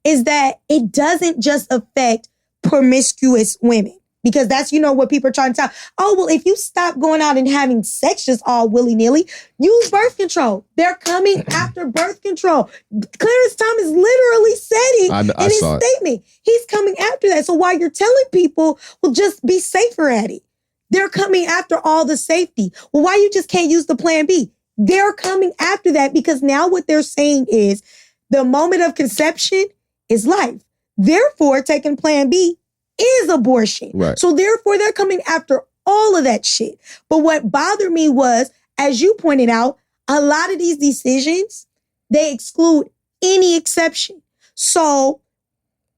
is that it doesn't just affect promiscuous women. Because that's, what people are trying to tell. Oh, well, if you stop going out and having sex just all willy-nilly, use birth control. They're coming after birth control. Clarence Thomas literally said it in his statement. He's coming after that. So while you're telling people, well, just be safer at it, they're coming after all the safety. Well, why you just can't use the plan B? They're coming after that because now what they're saying is the moment of conception is life. Therefore, taking plan B is abortion. Right. So therefore, they're coming after all of that shit. But what bothered me was, as you pointed out, a lot of these decisions, they exclude any exception. So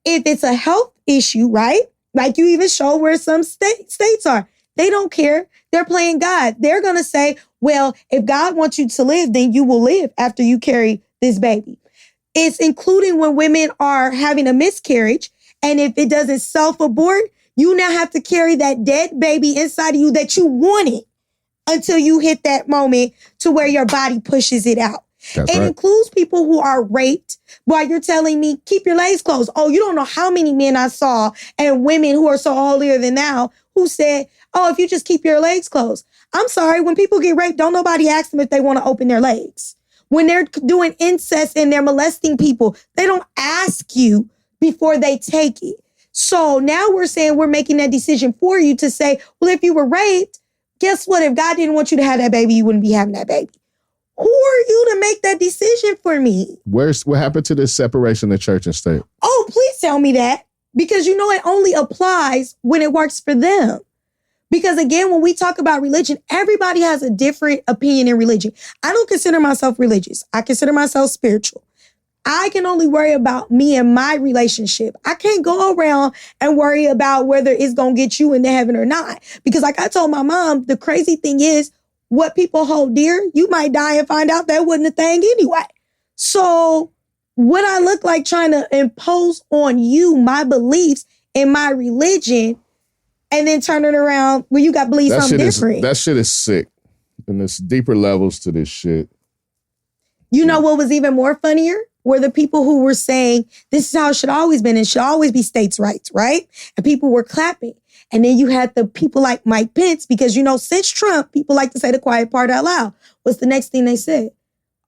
if it's a health issue, right? Like you even show where some states are. They don't care. They're playing God. They're going to say, well, if God wants you to live, then you will live after you carry this baby. It's including when women are having a miscarriage. And if it doesn't self-abort, you now have to carry that dead baby inside of you that you wanted until you hit that moment to where your body pushes it out. That's it right. includes people who are raped while you're telling me, keep your legs closed. Oh, you don't know how many men I saw and women who are so holier than thou who said, oh, if you just keep your legs closed. I'm sorry, when people get raped, don't nobody ask them if they want to open their legs. When they're doing incest and they're molesting people, they don't ask you before they take it. So now we're saying we're making that decision for you to say, well, if you were raped, guess what? If God didn't want you to have that baby, you wouldn't be having that baby. Who are you to make that decision for me? What happened to this separation of church and state? Oh, please tell me that. Because you know it only applies when it works for them. Because again, when we talk about religion, everybody has a different opinion in religion. I don't consider myself religious. I consider myself spiritual. I can only worry about me and my relationship. I can't go around and worry about whether it's going to get you into heaven or not. Because like I told my mom, the crazy thing is what people hold dear, you might die and find out that wasn't a thing anyway. So what I look like trying to impose on you, my beliefs and my religion, and then turn it around where you got believe something different. That shit is sick. And there's deeper levels to this shit. You know what was even more funnier? Were the people who were saying, this is how it should always been. It should always be states' rights, right? And people were clapping. And then you had the people like Mike Pence, because, you know, since Trump, people like to say the quiet part out loud. What's the next thing they said?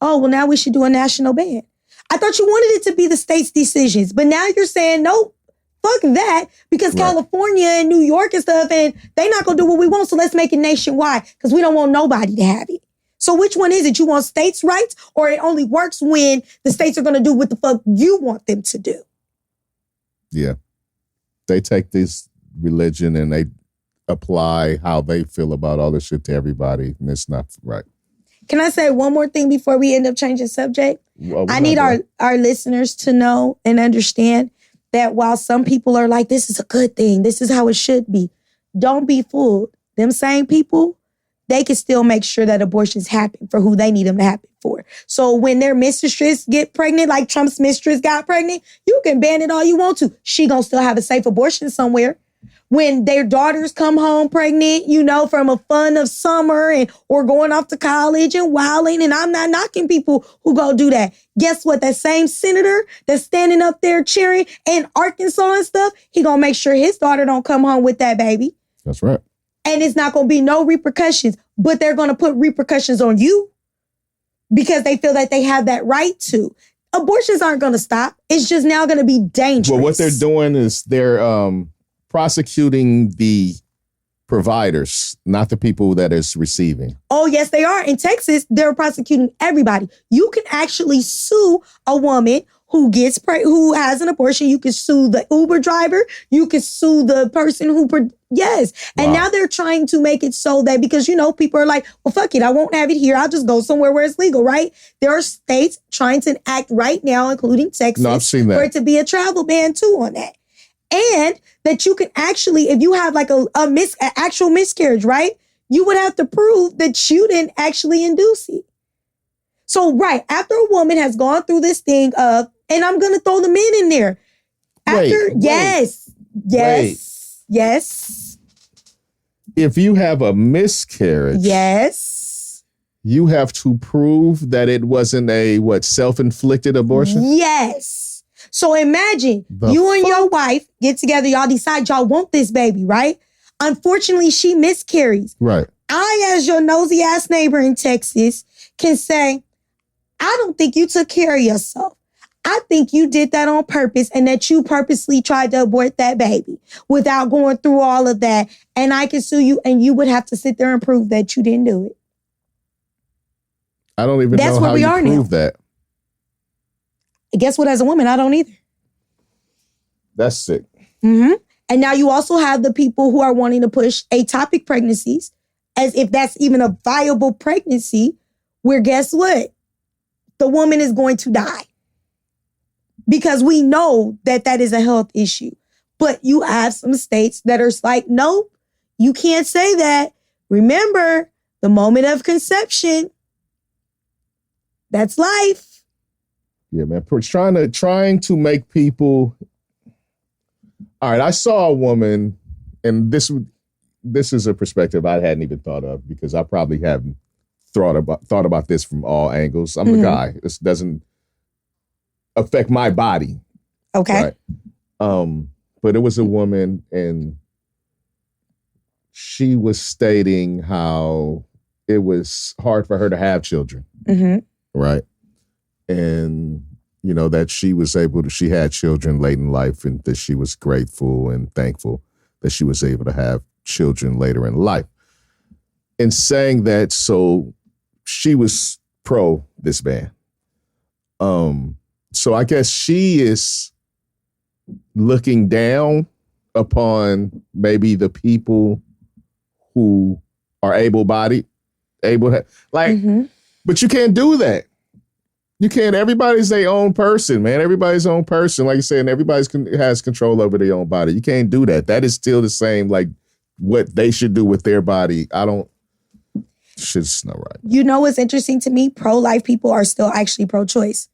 Oh, well, now we should do a national ban. I thought you wanted it to be the state's decisions. But now you're saying, nope, fuck that, because right. California and New York and stuff, and they're not going to do what we want, so let's make it nationwide, because we don't want nobody to have it. So which one is it? You want states' rights, or it only works when the states are going to do what the fuck you want them to do? Yeah. They take this religion and they apply how they feel about all this shit to everybody, and it's not right. Can I say one more thing before we end up changing subject? Well, I need our listeners to know and understand that while some people are like, this is a good thing, this is how it should be, don't be fooled. Them same people, they can still make sure that abortions happen for who they need them to happen for. So when their mistress get pregnant, like Trump's mistress got pregnant, you can ban it all you want to. She gonna still have a safe abortion somewhere. When their daughters come home pregnant, you know, from a fun of summer and or going off to college and wilding, and I'm not knocking people who go do that. Guess what? That same senator that's standing up there cheering in Arkansas and stuff, he gonna make sure his daughter don't come home with that baby. That's right. And it's not going to be no repercussions, but they're going to put repercussions on you because they feel that they have that right to. Abortions aren't going to stop. It's just now going to be dangerous. Well, what they're doing is they're prosecuting the providers, not the people that is receiving. Oh, yes, they are. In Texas, they're prosecuting everybody. You can actually sue a woman who who has an abortion. You can sue the Uber driver. You can sue the person who, yes. And wow. Now they're trying to make it so that, because, you know, people are like, well, fuck it, I won't have it here. I'll just go somewhere where it's legal, right? There are states trying to enact right now, including Texas, no, I've seen that, for it to be a travel ban too on that. And that you can actually, if you have like an actual miscarriage, right? You would have to prove that you didn't actually induce it. So, right, after a woman has gone through this thing of, and I'm going to throw the men in there. Yes. If you have a miscarriage. Yes. You have to prove that it wasn't a, self-inflicted abortion? Yes. So imagine you and your wife get together, y'all decide y'all want this baby, right? Unfortunately, she miscarries. Right. I, as your nosy ass neighbor in Texas, can say, I don't think you took care of yourself. I think you did that on purpose and that you purposely tried to abort that baby without going through all of that. And I can sue you and you would have to sit there and prove that you didn't do it. I don't even know how you prove that. Guess what? As a woman, I don't either. That's sick. Mm-hmm. And now you also have the people who are wanting to push atopic pregnancies as if that's even a viable pregnancy, where guess what? The woman is going to die. Because we know that that is a health issue. But you have some states that are like, nope, you can't say that. Remember, the moment of conception, that's life. Yeah, man. Trying to make people. All right, I saw a woman, and this is a perspective I hadn't even thought of because I probably haven't thought about this from all angles. I'm a guy. This doesn't affect my body. Okay. Right? But it was a woman, and she was stating how it was hard for her to have children. Mm-hmm. Right. And, you know, that she had children late in life and that she was grateful and thankful that she was able to have children later in life. In saying that, so she was pro this ban. So I guess she is looking down upon maybe the people who are able-bodied, but you can't do that. You can't. Everybody's their own person, man. Everybody's own person. Like you said, and everybody has control over their own body. You can't do that. That is still the same, like what they should do with their body. Shit's not right. You know what's interesting to me? Pro-life people are still actually pro-choice.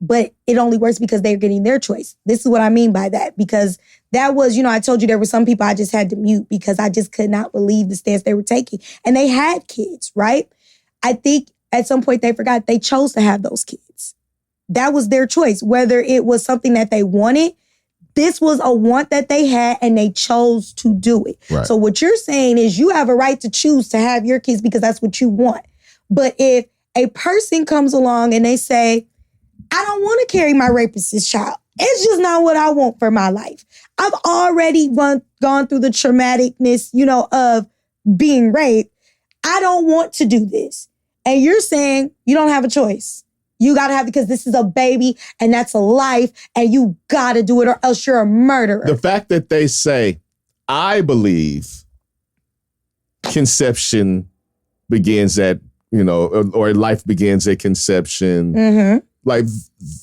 But it only works because they're getting their choice. This is what I mean by that. Because that was, I told you there were some people I just had to mute because I just could not believe the stance they were taking. And they had kids, right? I think at some point they forgot they chose to have those kids. That was their choice. Whether it was something that they wanted, this was a want that they had and they chose to do it. Right. So what you're saying is you have a right to choose to have your kids because that's what you want. But if a person comes along and they say, I don't want to carry my rapist's child. It's just not what I want for my life. I've already gone through the traumaticness, of being raped. I don't want to do this. And you're saying you don't have a choice. You got to have, because this is a baby and that's a life and you got to do it or else you're a murderer. The fact that they say, I believe conception begins at, or life begins at conception. Mm-hmm. Like,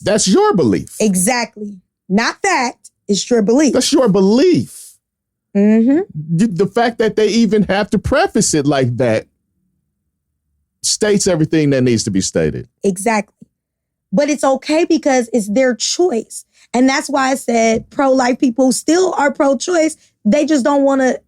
that's your belief. Exactly. Not fact. It's your belief. That's your belief. Mm-hmm. The fact that they even have to preface it like that states everything that needs to be stated. Exactly. But it's okay because it's their choice. And that's why I said pro-life people still are pro-choice. They just don't want to,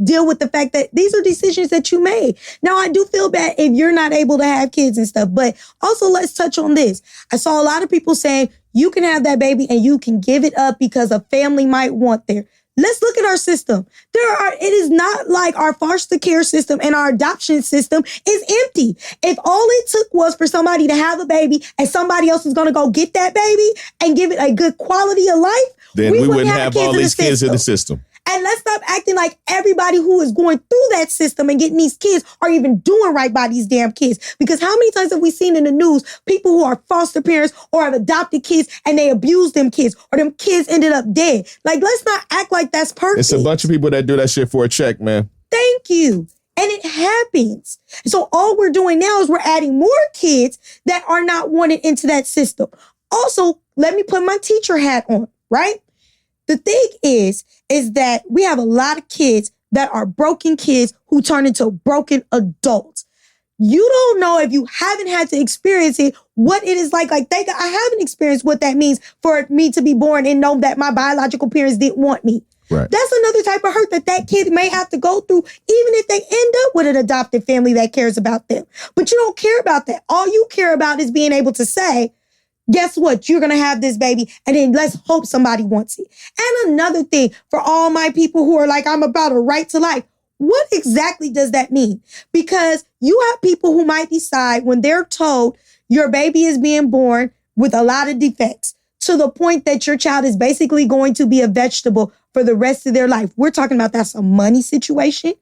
deal with the fact that these are decisions that you made. Now, I do feel bad if you're not able to have kids and stuff, but also let's touch on this. I saw a lot of people saying you can have that baby and you can give it up because a family might want there. Let's look at our system. It is not like our foster care system and our adoption system is empty. If all it took was for somebody to have a baby and somebody else is going to go get that baby and give it a good quality of life, then we wouldn't have all these kids in the system. And let's stop acting like everybody who is going through that system and getting these kids are even doing right by these damn kids. Because how many times have we seen in the news people who are foster parents or have adopted kids and they abuse them kids or them kids ended up dead? Like, let's not act like that's perfect. It's a bunch of people that do that shit for a check, man. Thank you. And it happens. So all we're doing now is we're adding more kids that are not wanted into that system. Also, let me put my teacher hat on, right? The thing is that we have a lot of kids that are broken kids who turn into broken adults. You don't know, if you haven't had to experience it, what it is like. I haven't experienced what that means for me to be born and know that my biological parents didn't want me. Right. That's another type of hurt that kid may have to go through, even if they end up with an adopted family that cares about them. But you don't care about that. All you care about is being able to say, guess what? You're going to have this baby, and then let's hope somebody wants it. And another thing, for all my people who are like, I'm about a right to life, what exactly does that mean? Because you have people who might decide when they're told your baby is being born with a lot of defects to the point that your child is basically going to be a vegetable for the rest of their life. We're talking about that's a money situation.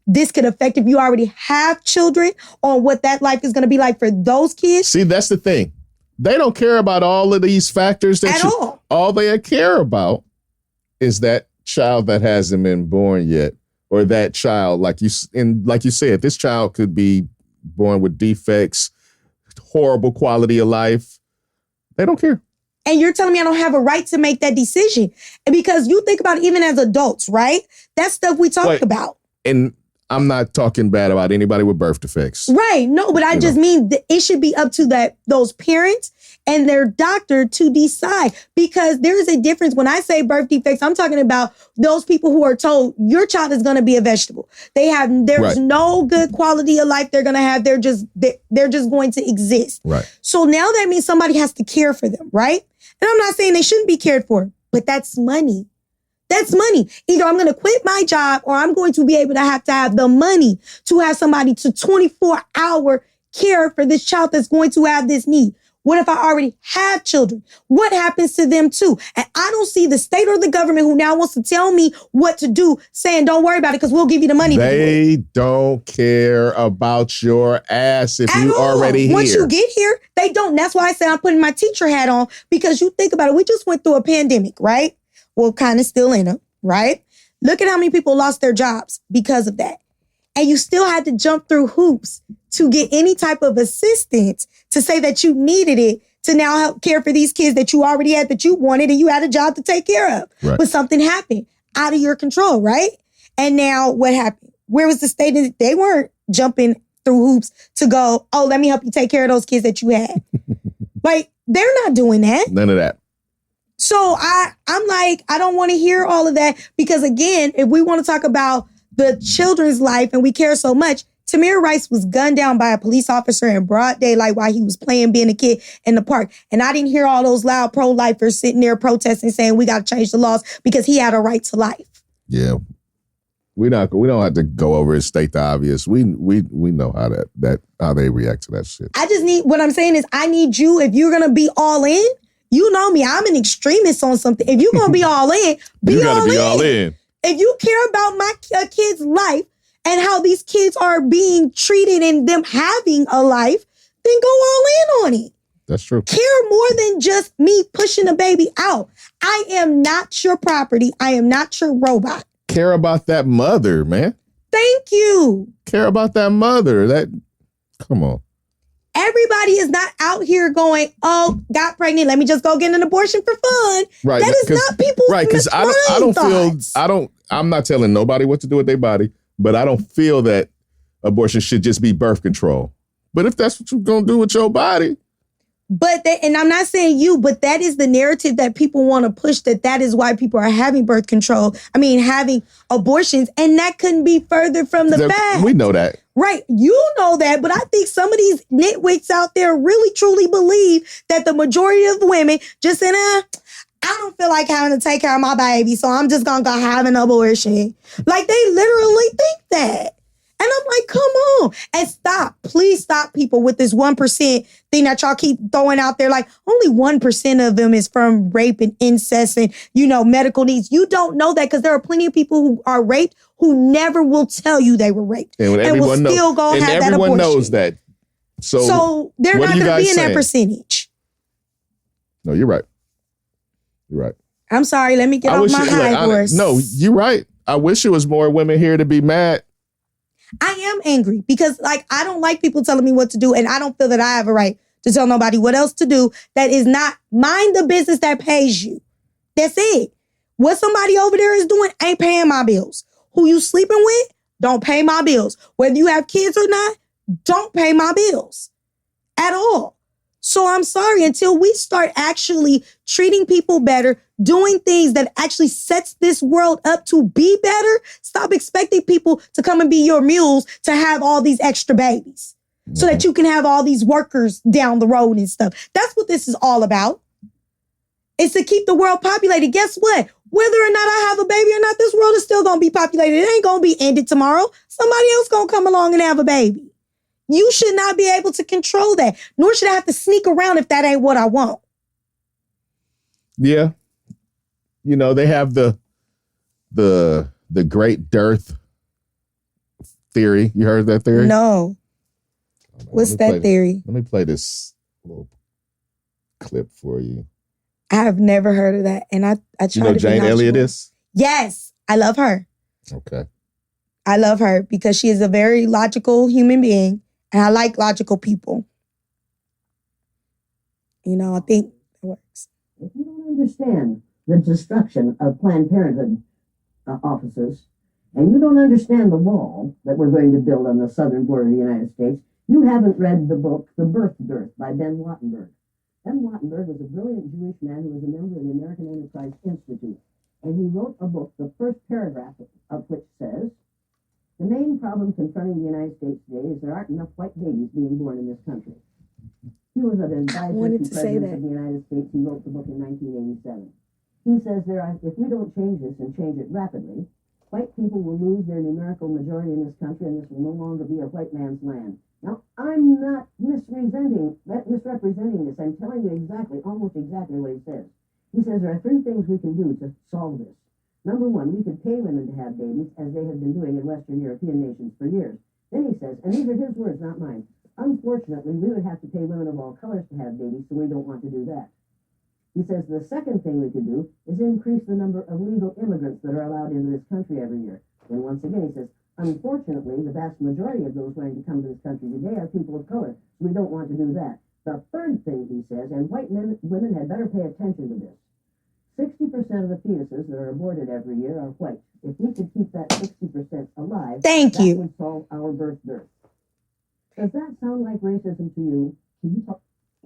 This could affect, if you already have children, on what that life is going to be like for those kids. See, that's the thing. They don't care about all of these factors all they care about is that child that hasn't been born yet, or that child, like you said, this child could be born with defects, horrible quality of life. They don't care. And you're telling me I don't have a right to make that decision. And because you think about it, even as adults, right? That's stuff we talk about. And I'm not talking bad about anybody with birth defects. Right. No, but I just mean that it should be up to those parents and their doctor to decide, because there is a difference. When I say birth defects, I'm talking about those people who are told your child is going to be a vegetable. There's no good quality of life they're going to have. They're just going to exist. Right. So now that means somebody has to care for them, right? And I'm not saying they shouldn't be cared for, but that's money. That's money. Either I'm going to quit my job or I'm going to be able to have the money to have somebody to 24-hour care for this child that's going to have this need. What if I already have children? What happens to them too? And I don't see the state or the government who now wants to tell me what to do saying, don't worry about it because we'll give you the money. They don't care about your ass if you already here. Once you get here, they don't. That's why I say I'm putting my teacher hat on, because you think about it. We just went through a pandemic, right? Well, kind of still in them, right? Look at how many people lost their jobs because of that. And you still had to jump through hoops to get any type of assistance to say that you needed it to now help care for these kids that you already had, that you wanted, and you had a job to take care of. Right. But something happened out of your control, right? And now what happened? Where was the state? They weren't jumping through hoops to go, oh, let me help you take care of those kids that you had. Like, they're not doing that. None of that. So I'm like, I don't want to hear all of that, because again, if we want to talk about the children's life and we care so much, Tamir Rice was gunned down by a police officer in broad daylight while he was playing being a kid in the park. And I didn't hear all those loud pro-lifers sitting there protesting saying we got to change the laws because he had a right to life. Yeah. We don't have to go over and state the obvious. We know how they react to that shit. What I'm saying is I need you, if you're going to be all in, you know me, I'm an extremist on something. If you're going to be all in, you gotta be all in. If you care about my kid's life and how these kids are being treated and them having a life, then go all in on it. That's true. Care more than just me pushing a baby out. I am not your property. I am not your robot. Care about that mother, man. Thank you. Care about that mother. Come on. Everybody is not out here going, oh, got pregnant, let me just go get an abortion for fun. Right. That is not people's right, because I'm not telling nobody what to do with their body, but I don't feel that abortion should just be birth control. But if that's what you're going to do with your body. And I'm not saying you, but that is the narrative that people want to push, that is why people are having birth control. I mean, having abortions. And that couldn't be further from the fact. We know that. Right. You know that. But I think some of these nitwits out there really, truly believe that the majority of the women just saying, I don't feel like having to take care of my baby, so I'm just going to go have an abortion. Like, they literally think that. And I'm like, come on. And please stop people with this 1% thing that y'all keep throwing out there. Like, only 1% of them is from rape and incest and, medical needs. You don't know that because there are plenty of people who are raped who never will tell you they were raped. And will still go have that abortion. Everyone knows that. So they're not going to be in that percentage. No, you're right. You're right. I'm sorry. Let me get off my high horse. No, you're right. I wish it was more women here to be mad. I am angry because, I don't like people telling me what to do, and I don't feel that I have a right to tell nobody what else to do. That is not mind the business that pays you. That's it. What somebody over there is doing ain't paying my bills. Who you sleeping with, don't pay my bills. Whether you have kids or not, don't pay my bills at all. So I'm sorry, until we start actually treating people better, doing things that actually sets this world up to be better, stop expecting people to come and be your mules to have all these extra babies so that you can have all these workers down the road and stuff. That's what this is all about. It's to keep the world populated. Guess what? Whether or not I have a baby or not, this world is still going to be populated. It ain't going to be ended tomorrow. Somebody else going to come along and have a baby. You should not be able to control that, nor should I have to sneak around if that ain't what I want. Yeah. They have the great dearth theory. You heard that theory? No. What's that theory? Let me play this little clip for you. I have never heard of that. And I try to be Jane Elliott is? Yes. I love her. Okay. I love her because she is a very logical human being. And I like logical people. I think it works. If you don't understand the destruction of Planned Parenthood offices, and you don't understand the wall that we're going to build on the southern border of the United States, you haven't read the book, The Birth Dearth by Ben Wattenberg. Ben Wattenberg was a brilliant Jewish man who was a member of the American Enterprise Institute. And he wrote a book, the first paragraph of which says, the main problem confronting the United States today is there aren't enough white babies being born in this country. He was an advisor to the President of the United States. He wrote the book in 1987. He says if we don't change this and change it rapidly, white people will lose their numerical majority in this country, and this will no longer be a white man's land. Now, I'm not misrepresenting this. I'm telling you almost exactly what he says. He says there are three things we can do to solve this. Number one, we could pay women to have babies, as they have been doing in Western European nations for years. Then he says, and these are his words, not mine, unfortunately, we would have to pay women of all colors to have babies, so we don't want to do that. He says the second thing we could do is increase the number of legal immigrants that are allowed into this country every year. And once again, he says, unfortunately, the vast majority of those going to come to this country today are people of color, so we don't want to do that. The third thing, he says, and women had better pay attention to this, 60% of the fetuses that are aborted every year are white. If we could keep that 60% alive, that would solve our birth dearth. Does that sound like racism to you?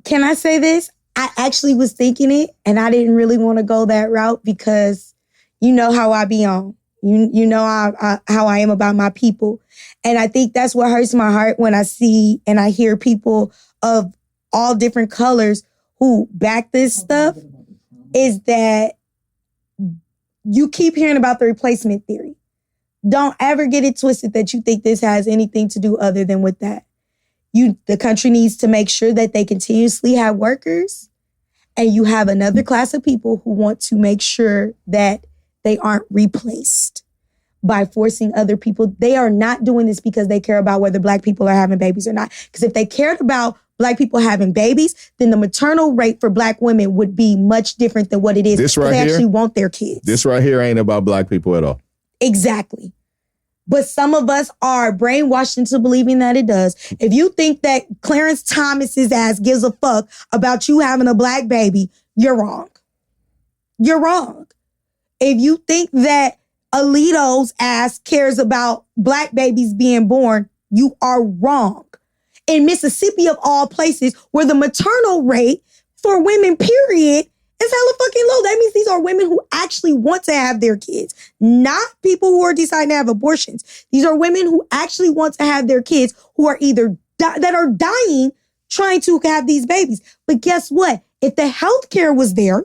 Can I say this? I actually was thinking it, and I didn't really want to go that route because you know how I be on. You know how I am about my people. And I think that's what hurts my heart when I see and I hear people of all different colors who back this stuff, is that you keep hearing about the replacement theory. Don't ever get it twisted that you think this has anything to do other than with that. The country needs to make sure that they continuously have workers, and you have another class of people who want to make sure that they aren't replaced by forcing other people. They are not doing this because they care about whether Black people are having babies or not. Because if they cared about Black people having babies, then the maternal rate for Black women would be much different than what it is. They actually want their kids. This right here ain't about Black people at all. Exactly. But some of us are brainwashed into believing that it does. If you think that Clarence Thomas's ass gives a fuck about you having a Black baby, you're wrong. You're wrong. If you think that Alito's ass cares about Black babies being born, you are wrong. In Mississippi, of all places, where the maternal rate for women, period, is hella fucking low. That means these are women who actually want to have their kids, not people who are deciding to have abortions. These are women who actually want to have their kids, who are either that are dying trying to have these babies. But guess what? If the healthcare was there,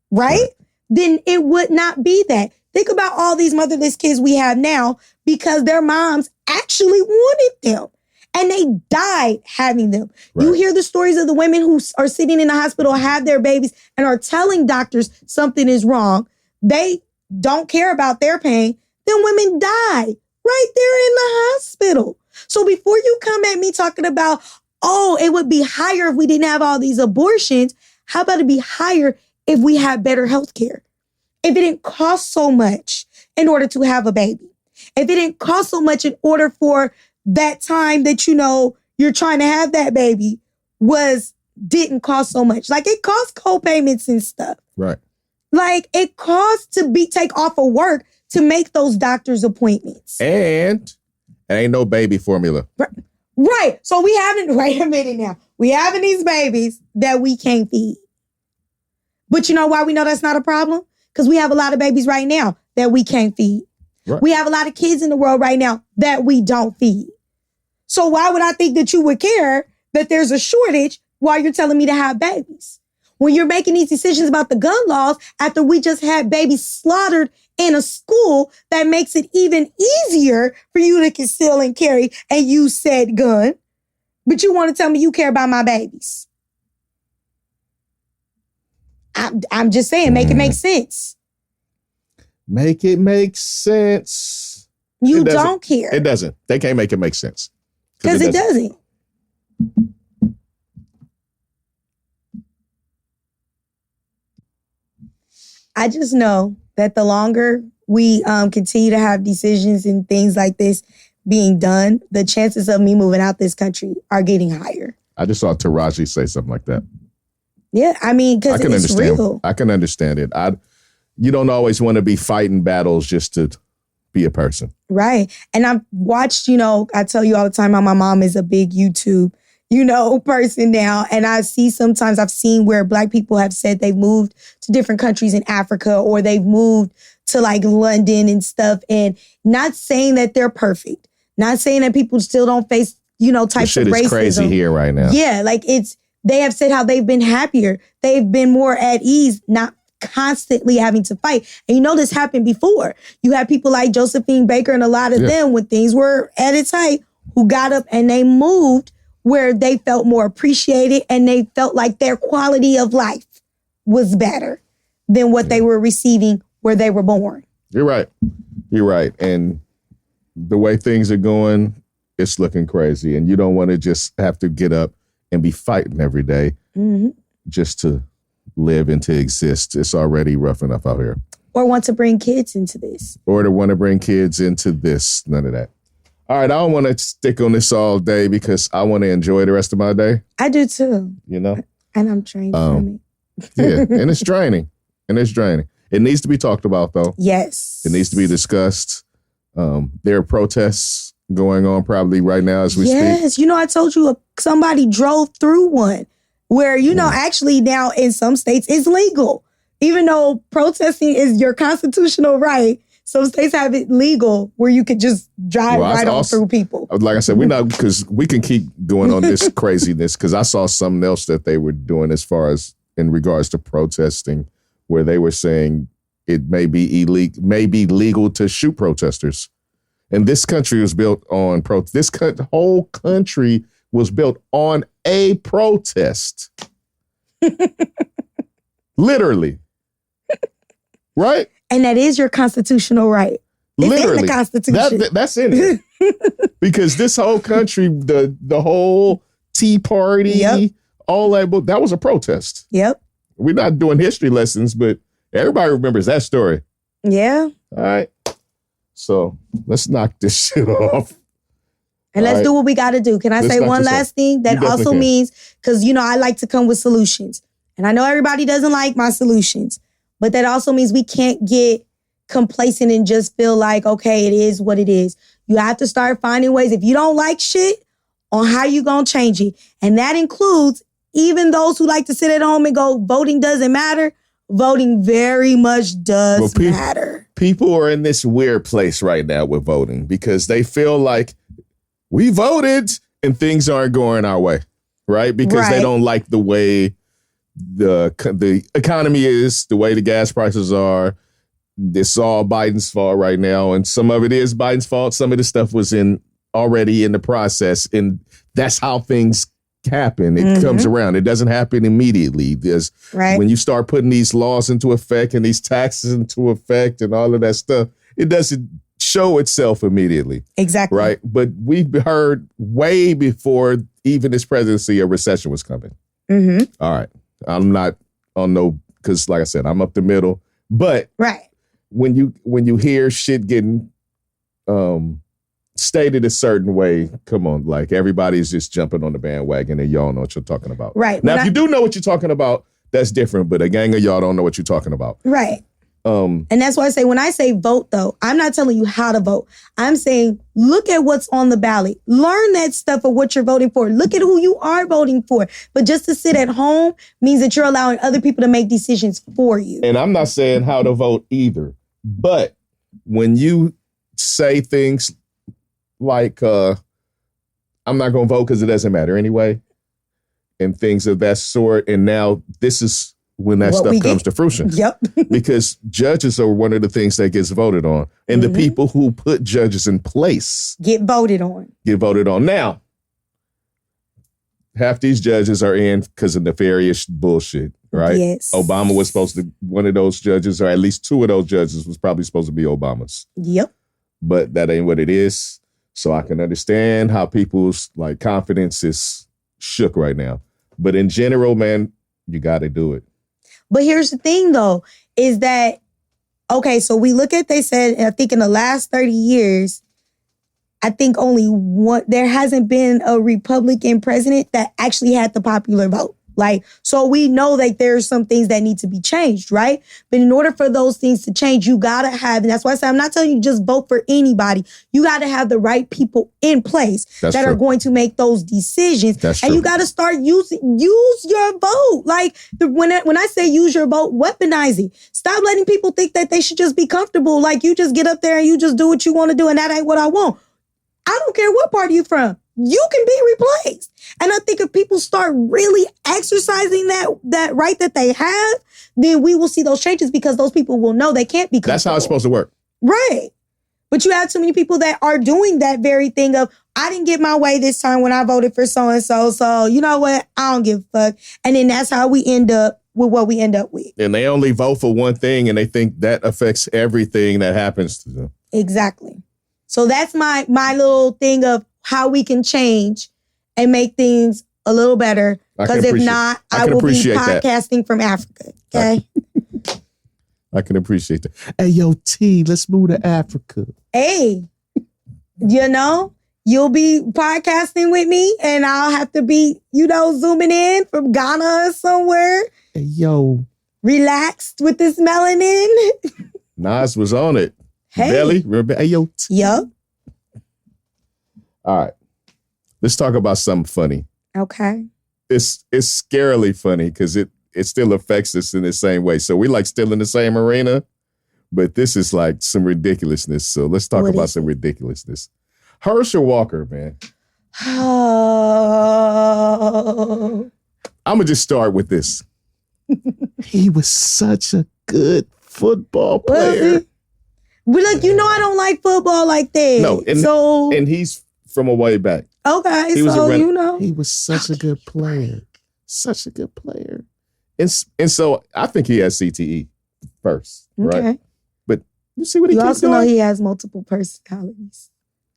right, then it would not be that. Think about all these motherless kids we have now because their moms actually wanted them. And they died having them. Right. You hear the stories of the women who are sitting in the hospital, have their babies, and are telling doctors something is wrong. They don't care about their pain. Then women die right there in the hospital. So before you come at me talking about, oh, it would be higher if we didn't have all these abortions, how about it be higher if we had better health care? If it didn't cost so much in order to have a baby. If it didn't cost so much in order for that time that, you know, you're trying to have that baby didn't cost so much. Like, it costs co-payments and stuff. Right. Like, it costs to take off of work to make those doctor's appointments. And ain't no baby formula. Right. So wait a minute now. We having these babies that we can't feed. But you know why we know that's not a problem? Because we have a lot of babies right now that we can't feed. Right. We have a lot of kids in the world right now that we don't feed. So why would I think that you would care that there's a shortage while you're telling me to have babies? When you're making these decisions about the gun laws after we just had babies slaughtered in a school that makes it even easier for you to conceal and carry, and you said gun, but you want to tell me you care about my babies. I'm just saying, make it make sense. Make it make sense. You don't care. It doesn't. They can't make it make sense. Because it doesn't. I just know that the longer we continue to have decisions and things like this being done, the chances of me moving out this country are getting higher. I just saw Taraji say something like that. Yeah, I mean, because it's real. I can understand it. You don't always want to be fighting battles just to be a person. Right. And I've watched, I tell you all the time how my mom is a big YouTube, person now. And I've seen where Black people have said they've moved to different countries in Africa, or they've moved to like London and stuff. And not saying that they're perfect. Not saying that people still don't face, types of racism. Shit is crazy here right now. Yeah. Like they have said how they've been happier. They've been more at ease, not constantly having to fight. And this happened before. You had people like Josephine Baker and a lot of them when things were at its height who got up and they moved where they felt more appreciated and they felt like their quality of life was better than what they were receiving where they were born. You're right. And the way things are going, it's looking crazy. And you don't want to just have to get up and be fighting every day just to live and to exist. It's already rough enough out here. Or want to bring kids into this. None of that. All right, I don't want to stick on this all day because I want to enjoy the rest of my day. I do too. And I'm trained from it. Yeah, and it's draining. It needs to be talked about, though. Yes. It needs to be discussed. There are protests going on probably right now as we speak. Yes, I told you somebody drove through one. Where, actually now in some states it's legal. Even though protesting is your constitutional right, some states have it legal where you could just drive on through people. Like I said, because we can keep going on this craziness, because I saw something else that they were doing as far as in regards to protesting, where they were saying it may be legal to shoot protesters. And this country was built on whole country was built on a protest. Literally. Right? And that is your constitutional right. It's in the Constitution. That's in it. Because this whole country, the whole Tea Party, all that was a protest. Yep. We're not doing history lessons, but everybody remembers that story. Yeah. All right. So let's knock this shit off. And let's do what we got to do. Can I say one last thing? That also means, because, I like to come with solutions. And I know everybody doesn't like my solutions. But that also means we can't get complacent and just feel like, okay, it is what it is. You have to start finding ways. If you don't like shit, on how you going to change it. And that includes even those who like to sit at home and go, voting doesn't matter. Voting very much does matter. People are in this weird place right now with voting because they feel like we voted and things aren't going our way, right? Because they don't like the way the economy is, the way the gas prices are. It's all Biden's fault right now. And some of it is Biden's fault. Some of the stuff was already in the process. And that's how things happen. It comes around. It doesn't happen immediately. When you start putting these laws into effect and these taxes into effect and all of that stuff, it doesn't show itself immediately. Exactly. Right. But we've heard way before even this presidency, a recession was coming. All right. I'm not on because like I said, I'm up the middle. But when you hear shit getting stated a certain way, come on, like everybody's just jumping on the bandwagon and y'all know what you're talking about. Right. Now, if you do know what you're talking about, that's different. But a gang of y'all don't know what you're talking about. Right. And that's why I say, when I say vote, though, I'm not telling you how to vote. I'm saying, look at what's on the ballot. Learn that stuff of what you're voting for. Look at who you are voting for. But just to sit at home means that you're allowing other people to make decisions for you. And I'm not saying how to vote either. But when you say things like, I'm not going to vote because it doesn't matter anyway, and things of that sort, and now this is when that stuff comes to fruition. Yep. Because judges are one of the things that gets voted on. And the people who put judges in place get voted on. Now, half these judges are in because of nefarious bullshit, right? Yes. Obama was supposed to, one of those judges, or at least two of those judges was probably supposed to be Obama's. Yep. But that ain't what it is. So I can understand how people's confidence is shook right now. But in general, man, you got to do it. But here's the thing, though, is that, okay, so we look at, they said, I think in the last 30 years, I think only there hasn't been a Republican president that actually had the popular vote. Like, so we know that there's some things that need to be changed, right? But in order for those things to change, you gotta have, and that's why I say I'm not telling you just vote for anybody. You gotta have the right people in place that are going to make those decisions. And you gotta start use your vote. Like when I say use your vote, weaponize it. Stop letting people think that they should just be comfortable. Like you just get up there and you just do what you want to do, and that ain't what I want. I don't care what party you're from. You can be replaced. And I think if people start really exercising that right that they have, then we will see those changes because those people will know they can't be comfortable. That's how it's supposed to work. Right. But you have too many people that are doing that very thing of, I didn't get my way this time when I voted for so-and-so. So you know what? I don't give a fuck. And then that's how we end up with what we end up with. And they only vote for one thing and they think that affects everything that happens to them. Exactly. So that's my little thing of how we can change and make things a little better. Because if not, I will be podcasting from Africa. Okay? I can appreciate that. Hey, yo, T, let's move to Africa. Hey, you'll be podcasting with me and I'll have to be, zooming in from Ghana or somewhere. Hey, yo. Relaxed with this melanin. Nas was on it. Hey. Belly, remember? Hey, yo, T. Yup. All right. Let's talk about something funny. Okay. It's scarily funny because it still affects us in the same way. So we like still in the same arena, but this is like some ridiculousness. So let's talk about some ridiculousness. Hershel Walker, man. Oh. I'm going to just start with this. He was such a good football player. But look, I don't like football like that. No, and he's from a way back. Okay, he was was such a good player. Such a good player. And so I think he has CTE first, right? But you see what he keeps doing? You also know he has multiple personalities.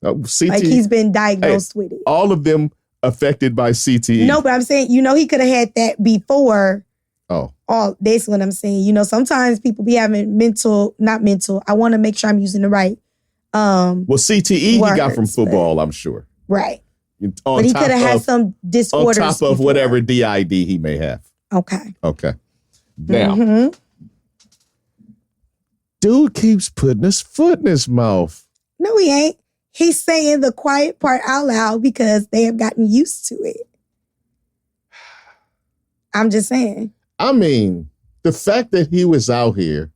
CTE, like he's been diagnosed with it. All of them affected by CTE. No, but I'm saying, he could have had that before. That's what I'm saying. Sometimes people be having not mental. I want to make sure I'm using the right. CTE words, he got from football, I'm sure. Right. But he could have had some disorders. On top of whatever DID he may have. Okay. Now, dude keeps putting his foot in his mouth. No, he ain't. He's saying the quiet part out loud because they have gotten used to it. I'm just saying. I mean, the fact that he was out here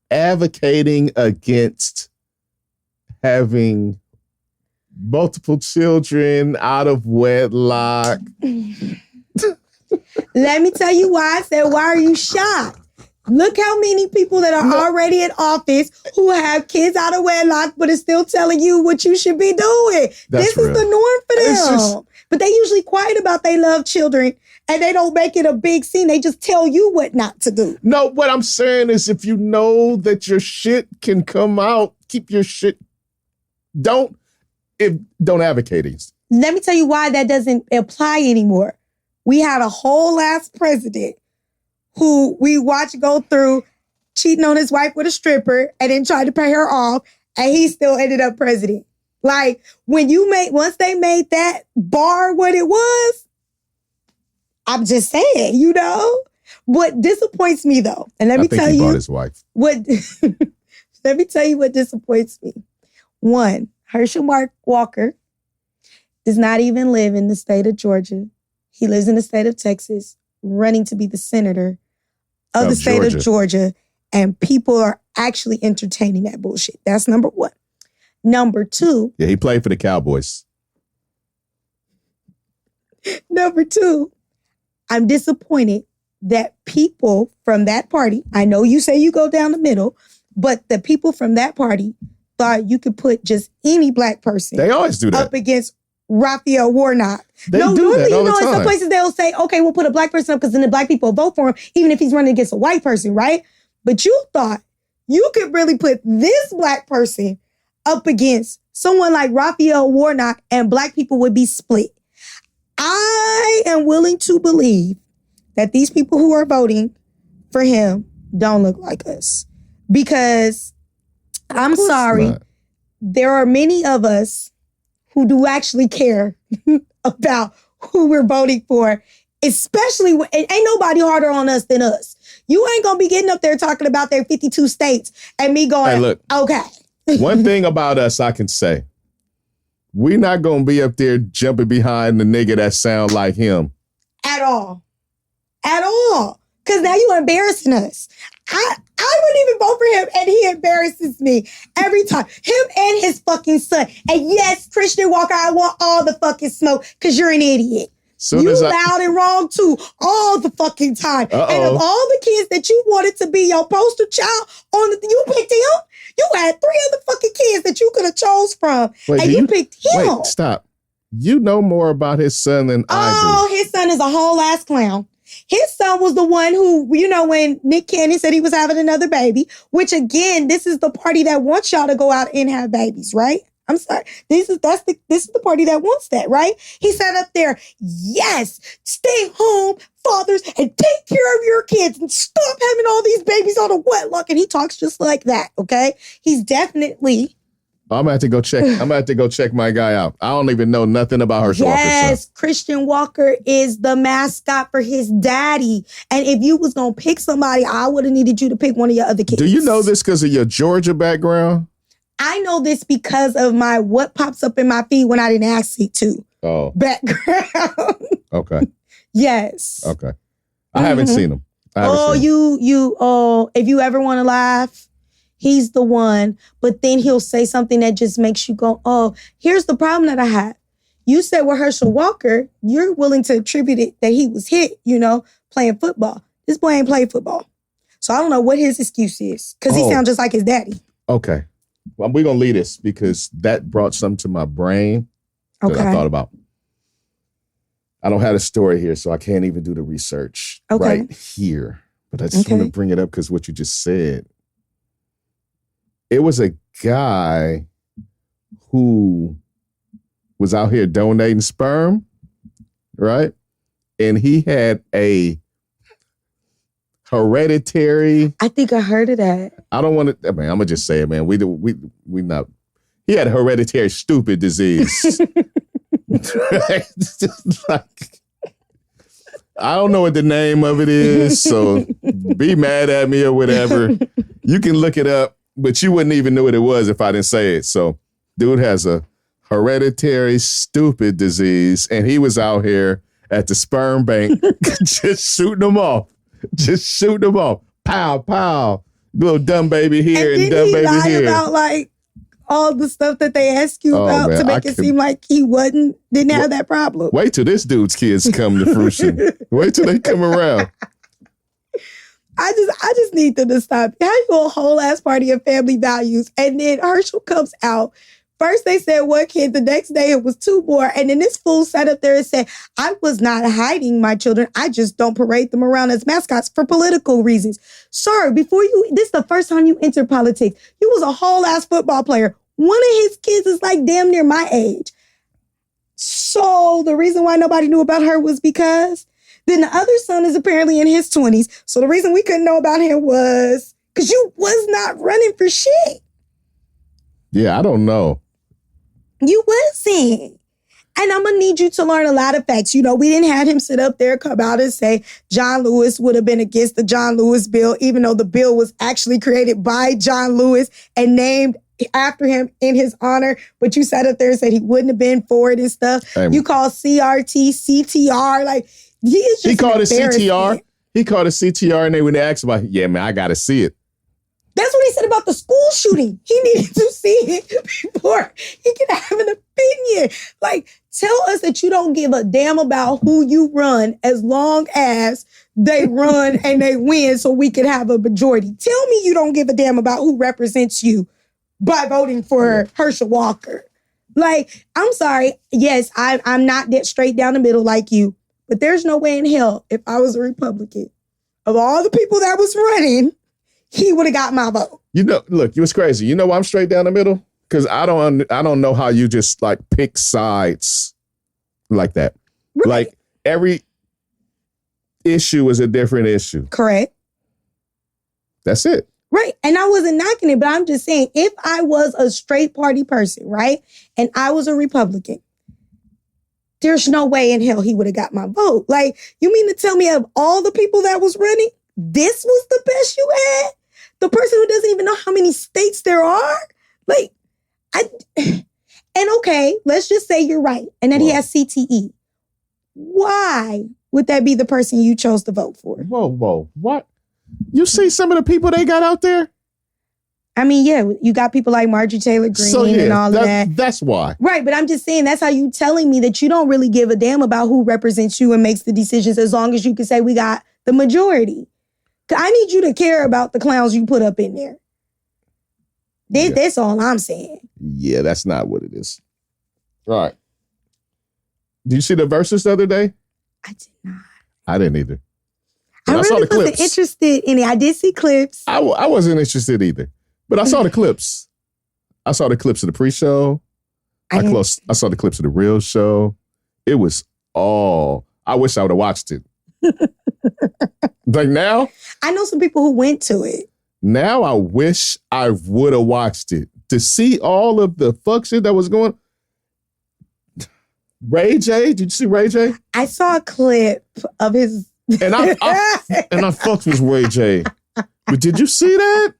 advocating against having multiple children out of wedlock. Let me tell you why I said, why are you shocked? Look how many people that are already in office who have kids out of wedlock, but are still telling you what you should be doing. This is the norm for them. But they usually quiet about they love children and they don't make it a big scene. They just tell you what not to do. No, what I'm saying is if you know that your shit can come out, keep your shit. Don't advocate it. Let me tell you why that doesn't apply anymore. We had a whole ass president who we watched go through cheating on his wife with a stripper and then tried to pay her off, and he still ended up president. Like, once they made that bar what it was, I'm just saying, What disappoints me, though, and let me tell you, bought his wife. Let me tell you what disappoints me. One, Hershel Walker does not even live in the state of Georgia. He lives in the state of Texas, running to be the senator of the state of Georgia, and people are actually entertaining that bullshit. That's number one. Number two. Yeah, he played for the Cowboys. Number two, I'm disappointed that people from that party, I know you say you go down the middle, but the people from that party thought you could put just any black person. They always do that. Up against Raphael Warnock. They do that all the time. In some places they'll say, okay, we'll put a black person up because then the black people will vote for him, even if he's running against a white person, right? But you thought you could really put this black person up against someone like Raphael Warnock and black people would be split. I am willing to believe that these people who are voting for him don't look like us. Because I'm sorry, there are many of us who do actually care about who we're voting for Especially when ain't nobody harder on us than us. You ain't gonna be getting up there talking about their 52 states and me going, hey, look, okay. One thing about us I can say, we not gonna be up there jumping behind the nigga that sound like him. At all. At all. Because now you're embarrassing us. I wouldn't even vote for him, and he embarrasses me every time. Him and his fucking son. And yes, Christian Walker, I want all the fucking smoke because you're an idiot. You loud and wrong too, all the fucking time. And of all the kids that you wanted to be your poster child, you picked him. You had 3 other fucking kids that you could have chose from, and you picked him. Wait, stop. You know more about his son than I do. Oh, his son is a whole ass clown. His son was the one who, when Nick Cannon said he was having another baby, which again, this is the party that wants y'all to go out and have babies, right? I'm sorry. This is the party that wants that, right? He sat up there, yes, stay home, fathers, and take care of your kids and stop having all these babies on a wedlock. And he talks just like that, okay? He's definitely... I'm gonna have to go check. I'm gonna have to go check my guy out. I don't even know nothing about Hershel Walker. Yes, Christian Walker is the mascot for his daddy. And if you was gonna pick somebody, I would have needed you to pick one of your other kids. Do you know this because of your Georgia background? I know this because of my what pops up in my feed when I didn't ask it to. Oh, background. Okay. Yes. Okay. I haven't seen him. If you ever want to laugh, he's the one, but then he'll say something that just makes you go, oh, here's the problem that I had. You said with Hershel Walker, you're willing to attribute it that he was hit, playing football. This boy ain't played football. So I don't know what his excuse is because he sounds just like his daddy. Okay. Well, we're going to leave this because that brought something to my brain that I thought about. I don't have a story here, so I can't even do the research right here. But I just want to bring it up because what you just said. It was a guy who was out here donating sperm, right? And he had a hereditary. I think I heard of that. I don't want to. I mean, I'm gonna just say it, man. We not. He had hereditary stupid disease. Like, I don't know what the name of it is, so be mad at me or whatever. You can look it up. But you wouldn't even know what it was if I didn't say it. So, dude has a hereditary stupid disease, and he was out here at the sperm bank just shooting them off. Just shooting them off. Pow, pow. Little dumb baby here and dumb baby here. About like all the stuff that they ask you about to make it seem like he didn't have that problem. Wait till this dude's kids come to fruition. Wait till they come around. I just need them to stop. How you a whole ass party of family values, and then Hershel comes out. First they said 1 kid, the next day it was 2 more, and then this fool sat up there and said, I was not hiding my children. I just don't parade them around as mascots for political reasons. Sir, this is the first time you entered politics. You was a whole ass football player. One of his kids is like damn near my age. So the reason why nobody knew about her was because then the other son is apparently in his 20s. So the reason we couldn't know about him was because you was not running for shit. Yeah, I don't know. You wasn't. And I'm going to need you to learn a lot of facts. We didn't have him sit up there, come out and say John Lewis would have been against the John Lewis bill, even though the bill was actually created by John Lewis and named after him in his honor. But you sat up there and said he wouldn't have been for it and stuff. You call CRT, CTR, like... He called it CTR. He called it CTR, and when they asked about, yeah, man, I got to see it. That's what he said about the school shooting. He needed to see it before he could have an opinion. Like, tell us that you don't give a damn about who you run as long as they run and they win so we can have a majority. Tell me you don't give a damn about who represents you by voting for Hershel Walker. Like, I'm sorry. Yes, I'm not that straight down the middle like you. But there's no way in hell, if I was a Republican, of all the people that was running, he would have got my vote. Look, it was crazy. You know why I'm straight down the middle? Because I don't know how you just like pick sides like that. Right. Like every issue is a different issue. Correct. That's it. Right. And I wasn't knocking it, but I'm just saying, if I was a straight party person, right, and I was a Republican, there's no way in hell he would have got my vote. Like, you mean to tell me of all the people that was running, this was the best you had? The person who doesn't even know how many states there are? Like, and okay, let's just say you're right, and that he has CTE. Why would that be the person you chose to vote for? Whoa, what? You see some of the people they got out there? I mean, yeah, you got people like Marjorie Taylor Greene and all of that. That's why. Right, but I'm just saying that's how you telling me that you don't really give a damn about who represents you and makes the decisions as long as you can say we got the majority. I need you to care about the clowns you put up in there. That's all I'm saying. Yeah, that's not what it is. All right. Did you see the Verzuz the other day? I did not. I didn't either. I really wasn't interested in it. I did see clips. I wasn't interested either. But I saw the clips. I saw the clips of the pre-show. I saw the clips of the real show. It was all... I wish I would have watched it. Like now? I know some people who went to it. Now I wish I would have watched it. To see all of the fuck shit that was going... Ray J? Did you see Ray J? I saw a clip of his... And I fucked with Ray J. But did you see that?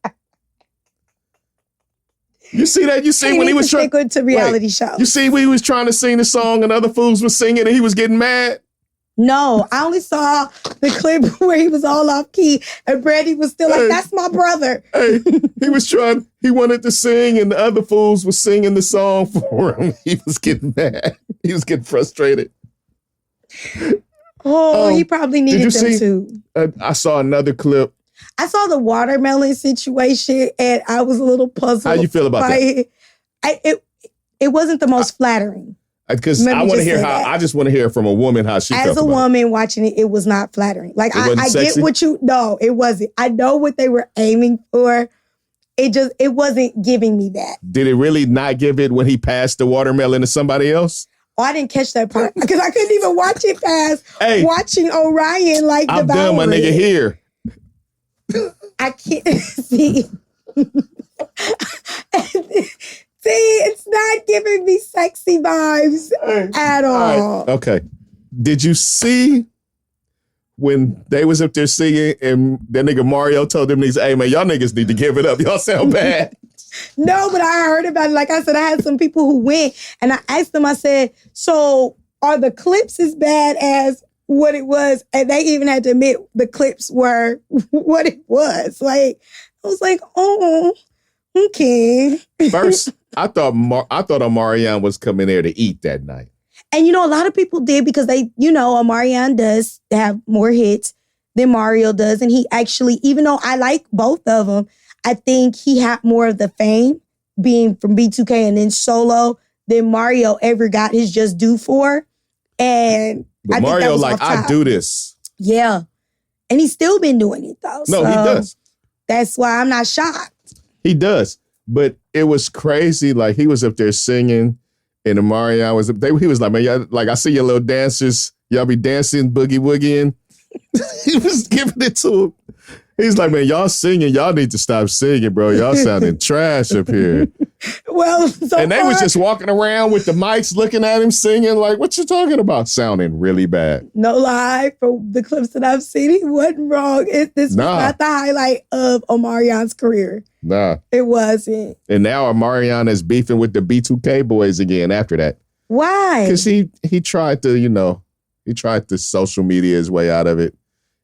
You see that? You see when he was trying to reality show. You see when he was trying to sing the song and other fools were singing and he was getting mad? No, I only saw the clip where he was all off key and Brandy was still like, that's my brother. Hey, he wanted to sing and the other fools were singing the song for him. He was getting mad. He was getting frustrated. He probably needed them too. I saw another clip. I saw the watermelon situation and I was a little puzzled. How you feel about that? It wasn't the most flattering. Because I want to hear I just want to hear from a woman how she felt as a woman watching it, it was not flattering. Like I sexy? get no, it wasn't. I know what they were aiming for. It wasn't giving me that. Did it really not give it when he passed the watermelon to somebody else? Oh, I didn't catch that part because I couldn't even watch it past watching Orion like I'm done, my nigga here. I can't see. See, it's not giving me sexy vibes at all. Right. Okay. Did you see when they was up there singing and that nigga Mario told them niggas, hey man, y'all niggas need to give it up. Y'all sound bad. No, but I heard about it. Like I said, I had some people who went and I asked them, I said, so are the clips as bad as what it was? And they even had to admit the clips were what it was. Like, I was like, oh, okay. First, I thought Omarion was coming there to eat that night. And, a lot of people did because they, Omarion does have more hits than Mario does. And he actually, even though I like both of them, I think he had more of the fame being from B2K and then solo than Mario ever got his just due for. And but Mario, like, I do this. Yeah. And he's still been doing it, though. No, he does. That's why I'm not shocked. He does. But it was crazy. Like, he was up there singing, and Omarion was up there. He was like, man, y'all, like, I see your little dancers. Y'all be dancing, boogie-woogieing. He was giving it to him. He's like, man, y'all singing. Y'all need to stop singing, bro. Y'all sounding trash up here. Well, and they was just walking around with the mics looking at him singing like, what you talking about? Sounding really bad. No lie, from the clips that I've seen, he wasn't wrong. This was not the highlight of Omarion's career. Nah. It wasn't. And now Omarion is beefing with the B2K boys again after that. Why? Because he tried to, he tried to social media his way out of it.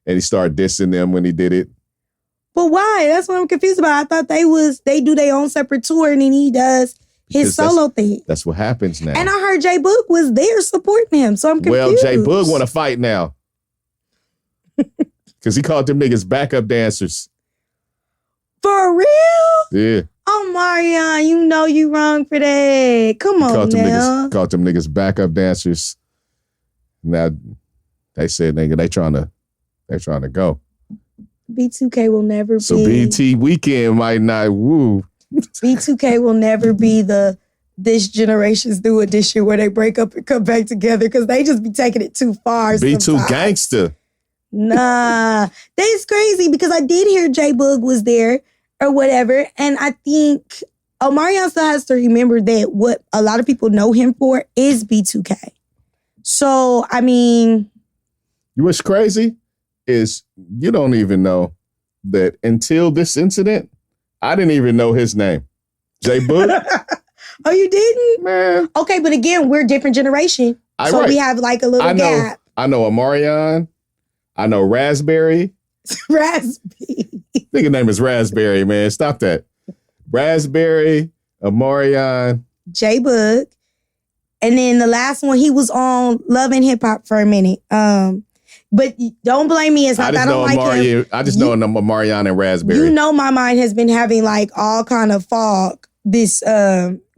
And he started dissing them when he did it. But why? That's what I'm confused about. I thought they do their own separate tour and then he does his solo thing. That's what happens now. And I heard J Boog was there supporting him, so I'm confused. Well, J Boog want to fight now. Because he called them niggas backup dancers. For real? Yeah. Oh, Marion, you know you wrong for that. Come on now. Called them niggas backup dancers. Now, they said, nigga, they trying to go. B2K will never be. So BT Weekend might not woo. B2K will never be this generation's new edition where they break up and come back together because they just be taking it too far. B2 sometimes. Gangster. Nah, that's crazy because I did hear J Boog was there or whatever. And I think Omarion still has to remember that what a lot of people know him for is B2K. So, I mean... What's crazy is you don't even know that until this incident, I didn't even know his name. J Book. Oh, you didn't? Man. Okay, but again, we're a different generation. So we have like a little gap. I know Omarion. I know Raspberry. Raspberry. I think his name is Raspberry, man. Stop that. Raspberry, Omarion. J Book. And then the last one, he was on Love and Hip Hop for a minute. But don't blame me. It's not that I don't like him. I just know Omarion and Raspberry. You know my mind has been having like all kind of fog this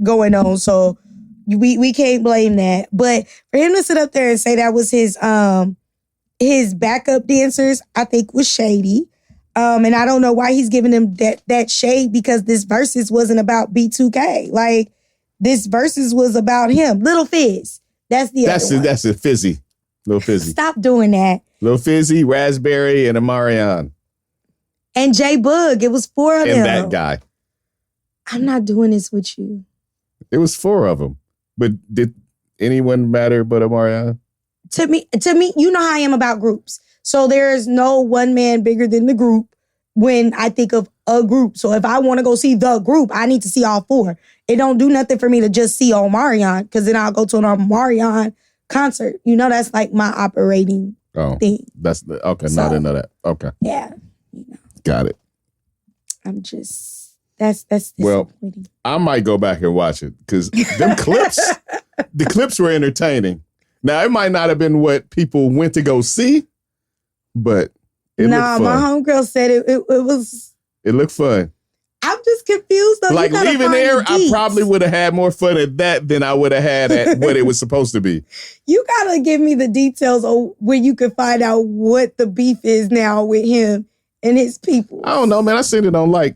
going on. So we can't blame that. But for him to sit up there and say that was his backup dancers, I think was shady. And I don't know why he's giving them that shade, because this versus wasn't about B2K. Like, this versus was about him. Little Fizz. That's the other one. That's a Fizzy. Lil Fizzy. Stop doing that. Lil Fizzy, Raspberry, and Omarion. And J Bug. It was 4 of them. And that guy. I'm not doing this with you. It was 4 of them. But did anyone matter but Omarion? To me, you know how I am about groups. So there's no one man bigger than the group when I think of a group. So if I want to go see the group, I need to see all 4. It don't do nothing for me to just see Omarion, because then I'll go to an Omarion concert. You know, that's like my operating thing. That's okay. So, no, I didn't know that. Okay. Yeah. You know. Got it. I'm just that's well. I might go back and watch it, because them clips, the clips were entertaining. Now it might not have been what people went to go see, but it looked fun. My homegirl said it was. It looked fun. I'm just confused though. Like leaving there, I probably would have had more fun at that than I would have had at what it was supposed to be. You gotta give me the details of where you can find out what the beef is now with him and his people. I don't know, man. I seen it on like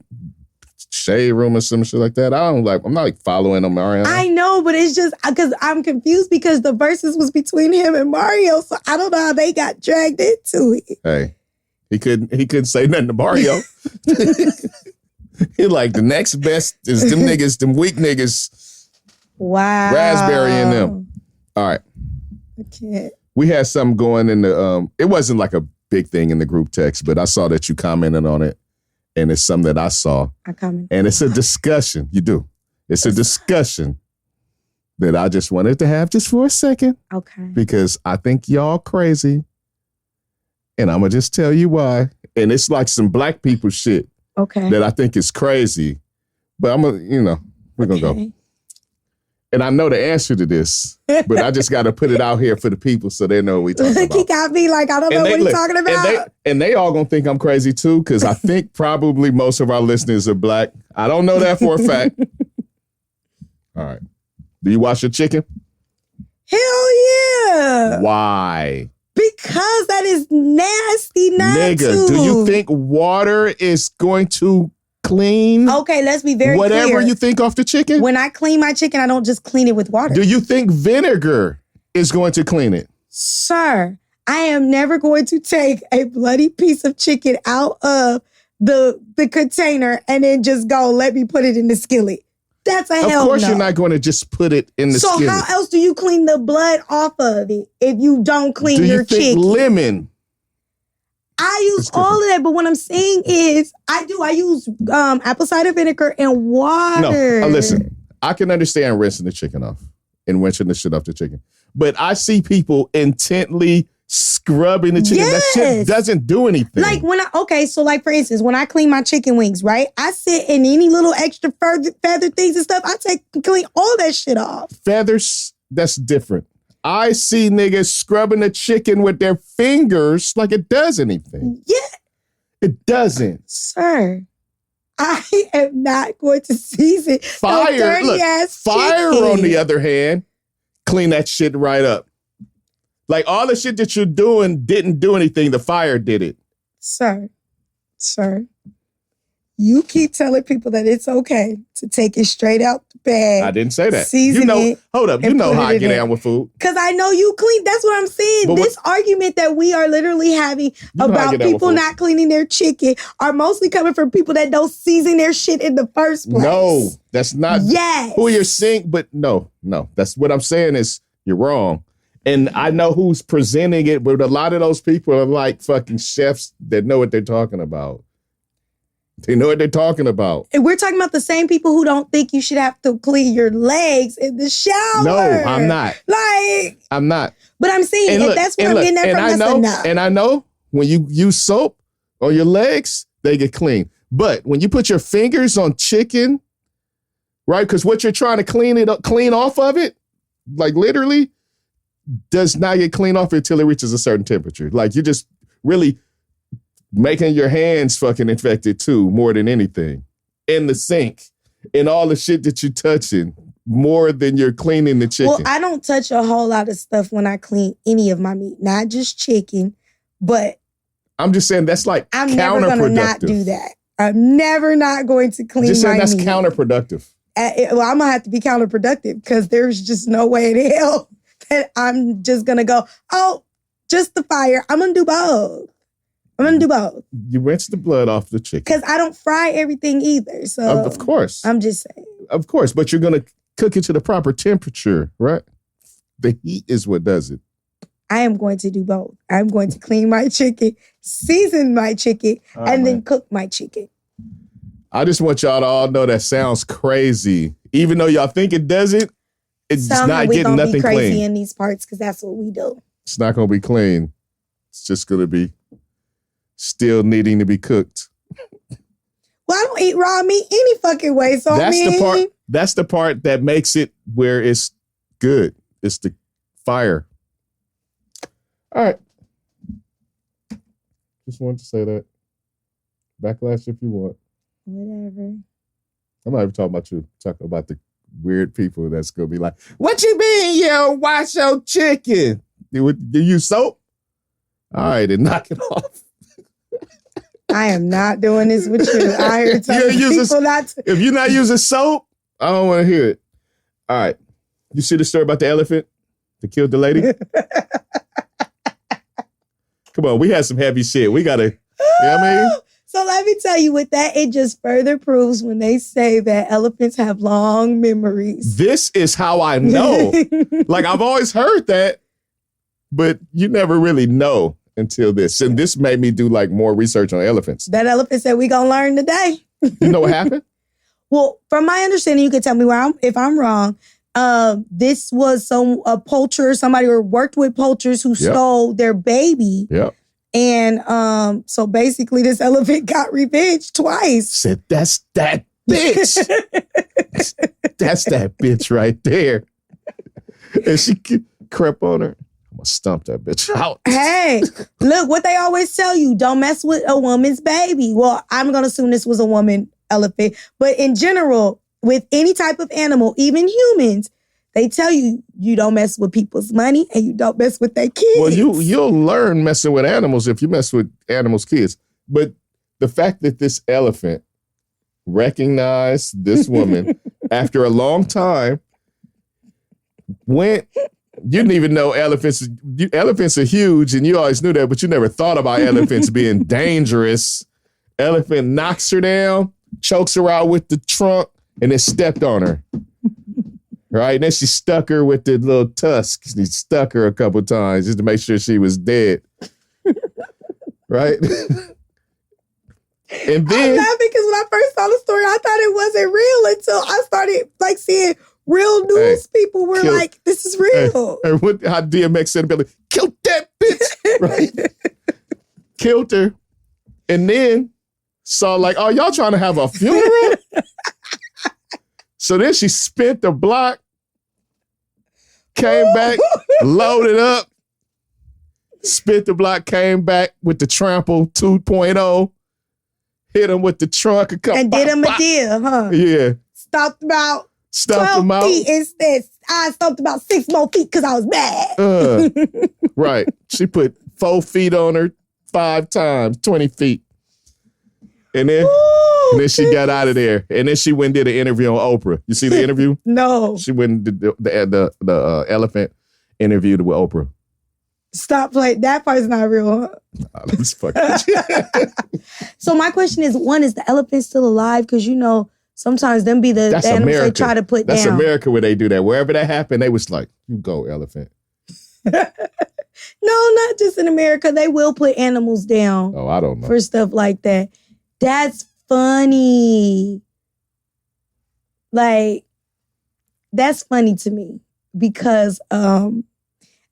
Shade Room or some shit like that. I'm not like following him, Mario. I know, but it's just because I'm confused, because the verses was between him and Mario, so I don't know how they got dragged into it. Hey, he couldn't say nothing to Mario. He like, the next best is them niggas, them weak niggas. Wow. Raspberry and them. All right. Okay. We had something going in the, it wasn't like a big thing in the group text, but I saw that you commented on it. And it's something that I saw. I commented. And it's a discussion. You do. It's a discussion that I just wanted to have just for a second. Okay. Because I think y'all crazy. And I'm going to just tell you why. And it's like some black people shit. Okay. That I think is crazy. But I'm going to, we're going to go. And I know the answer to this, but I just got to put it out here for the people so they know what we're talking about. He got me like, I don't know what he's talking about. And they all going to think I'm crazy too, because I think probably most of our listeners are black. I don't know that for a fact. All right. Do you wash your chicken? Hell yeah. Why? Because that is nasty not Nigga, do you think water is going to clean? Okay, let's be very clear. Whatever you think off the chicken? When I clean my chicken, I don't just clean it with water. Do you think vinegar is going to clean it? Sir, I am never going to take a bloody piece of chicken out of the container and then just go, let me put it in the skillet. That's a hell no. Of course you're not going to just put it in the skillet. So how else do you clean the blood off of it if you don't clean your chicken? Do you think lemon? I use all of that, but what I'm saying is I use apple cider vinegar and water. No, listen, I can understand rinsing the chicken off and rinsing the shit off the chicken. But I see people intently scrubbing the chicken. Yes. That shit doesn't do anything. Like so like for instance, when I clean my chicken wings, right? I sit in any little extra feather things and stuff, I clean all that shit off. Feathers, that's different. I see niggas scrubbing the chicken with their fingers like it does anything. Yeah. It doesn't. Sir, I am not going to season fire. Dirty ass fire, chicken. On the other hand, clean that shit right up. Like all the shit that you're doing didn't do anything. The fire did it. Sir, you keep telling people that it's okay to take it straight out the bag. I didn't say that. Season it. Hold up. You know how I get down with food. Because I know you clean. That's what I'm saying. But this argument that we are literally having about people not cleaning their chicken are mostly coming from people that don't season their shit in the first place. No, that's not yes. who you're seeing. But no. That's what I'm saying is you're wrong. And I know who's presenting it, but a lot of those people are like fucking chefs that know what they're talking about. They know what they're talking about. And we're talking about the same people who don't think you should have to clean your legs in the shower. No, I'm not. I'm not. But I'm saying, if that's what I'm getting at from, that's enough. And I know when you use soap on your legs, they get clean. But when you put your fingers on chicken, right? Because what you're trying to clean off of it, like literally, does not get clean off until it reaches a certain temperature. Like you're just really making your hands fucking infected too, more than anything. In the sink, and all the shit that you're touching, more than you're cleaning the chicken. Well, I don't touch a whole lot of stuff when I clean any of my meat, not just chicken, but I'm just saying that's like I'm counterproductive. never going to not do that. I'm never not going to clean just saying my that's meat. Counterproductive. Well, I'm going to have to be counterproductive because there's just no way in hell that I'm just going to go, oh, just the fire. I'm going to do both. You rinse the blood off the chicken. Because I don't fry everything either. So of course. I'm just saying. Of course, but you're going to cook it to the proper temperature, right? The heat is what does it. I am going to do both. I'm going to clean my chicken, season my chicken, and then cook my chicken. I just want y'all to all know that sounds crazy. Even though y'all think it doesn't, it's not getting nothing clean. We're going to be crazy in these parts because that's what we do. It's not going to be clean. It's just going to be still needing to be cooked. Well, I don't eat raw meat any fucking way. So that's the part that makes it where it's good. It's the fire. All right. Just wanted to say that. Backlash if you want. Whatever. I'm not even talking about you. Talking about the weird people that's gonna be like, "What you mean, yo? Wash your chicken? You use soap? All right, then knock it off." I am not doing this with you. I heard people not to. If you're not using soap, I don't want to hear it. All right. You see the story about the elephant that killed the lady? Come on, we had some heavy shit. We got to, you know what I mean? So let me tell you with that, it just further proves when they say that elephants have long memories. This is how I know. Like, I've always heard that, but you never really know until this. And this made me do like more research on elephants. That elephant said we gonna learn today. You know what happened? Well, from my understanding, you can tell me if I'm wrong. This was a poacher, somebody who worked with poachers who stole their baby. Yeah. And so basically this elephant got revenge twice. Said, that's that bitch. That's that bitch right there. And she crept on her. I'm gonna stomp that bitch out. Hey, look, what they always tell you, don't mess with a woman's baby. Well, I'm gonna assume this was a woman elephant. But in general, with any type of animal, even humans, they tell you you don't mess with people's money and you don't mess with their kids. Well, you'll learn messing with animals if you mess with animals' kids. But the fact that this elephant recognized this woman after a long time, you didn't even know elephants are huge and you always knew that, but you never thought about elephants being dangerous. Elephant knocks her down, chokes her out with the trunk, and then stepped on her. Right? And then she stuck her with the little tusks. He stuck her a couple times just to make sure she was dead. Right? And then I'm laughing because when I first saw the story, I thought it wasn't real until I started like seeing real news people were like, this is real. And how DMX said, killed that bitch. Right? Killed her. And then saw like, oh, y'all trying to have a funeral? So then she spent the block, came back, loaded up, spent the block, came back with the trample 2.0, hit him with the trunk a couple. And did him a deal, huh? Yeah. Stopped about 12 feet instead. I stopped about 6 more feet because I was mad. Right. She put 4 feet on her 5 times, 20 feet. And then she got out of there. And then she went and did an interview on Oprah. You see the interview? No. She went and did the elephant interview with Oprah. Stop playing. That part's not real, huh? Nah, that's fucking So my question is, one, is the elephant still alive? Because, you know, sometimes them be the animals they try to put down. That's America where they do that. Wherever that happened, they was like, you go, elephant. No, not just in America. They will put animals down. Oh, I don't know. For stuff like that. That's funny. Like, that's funny to me because,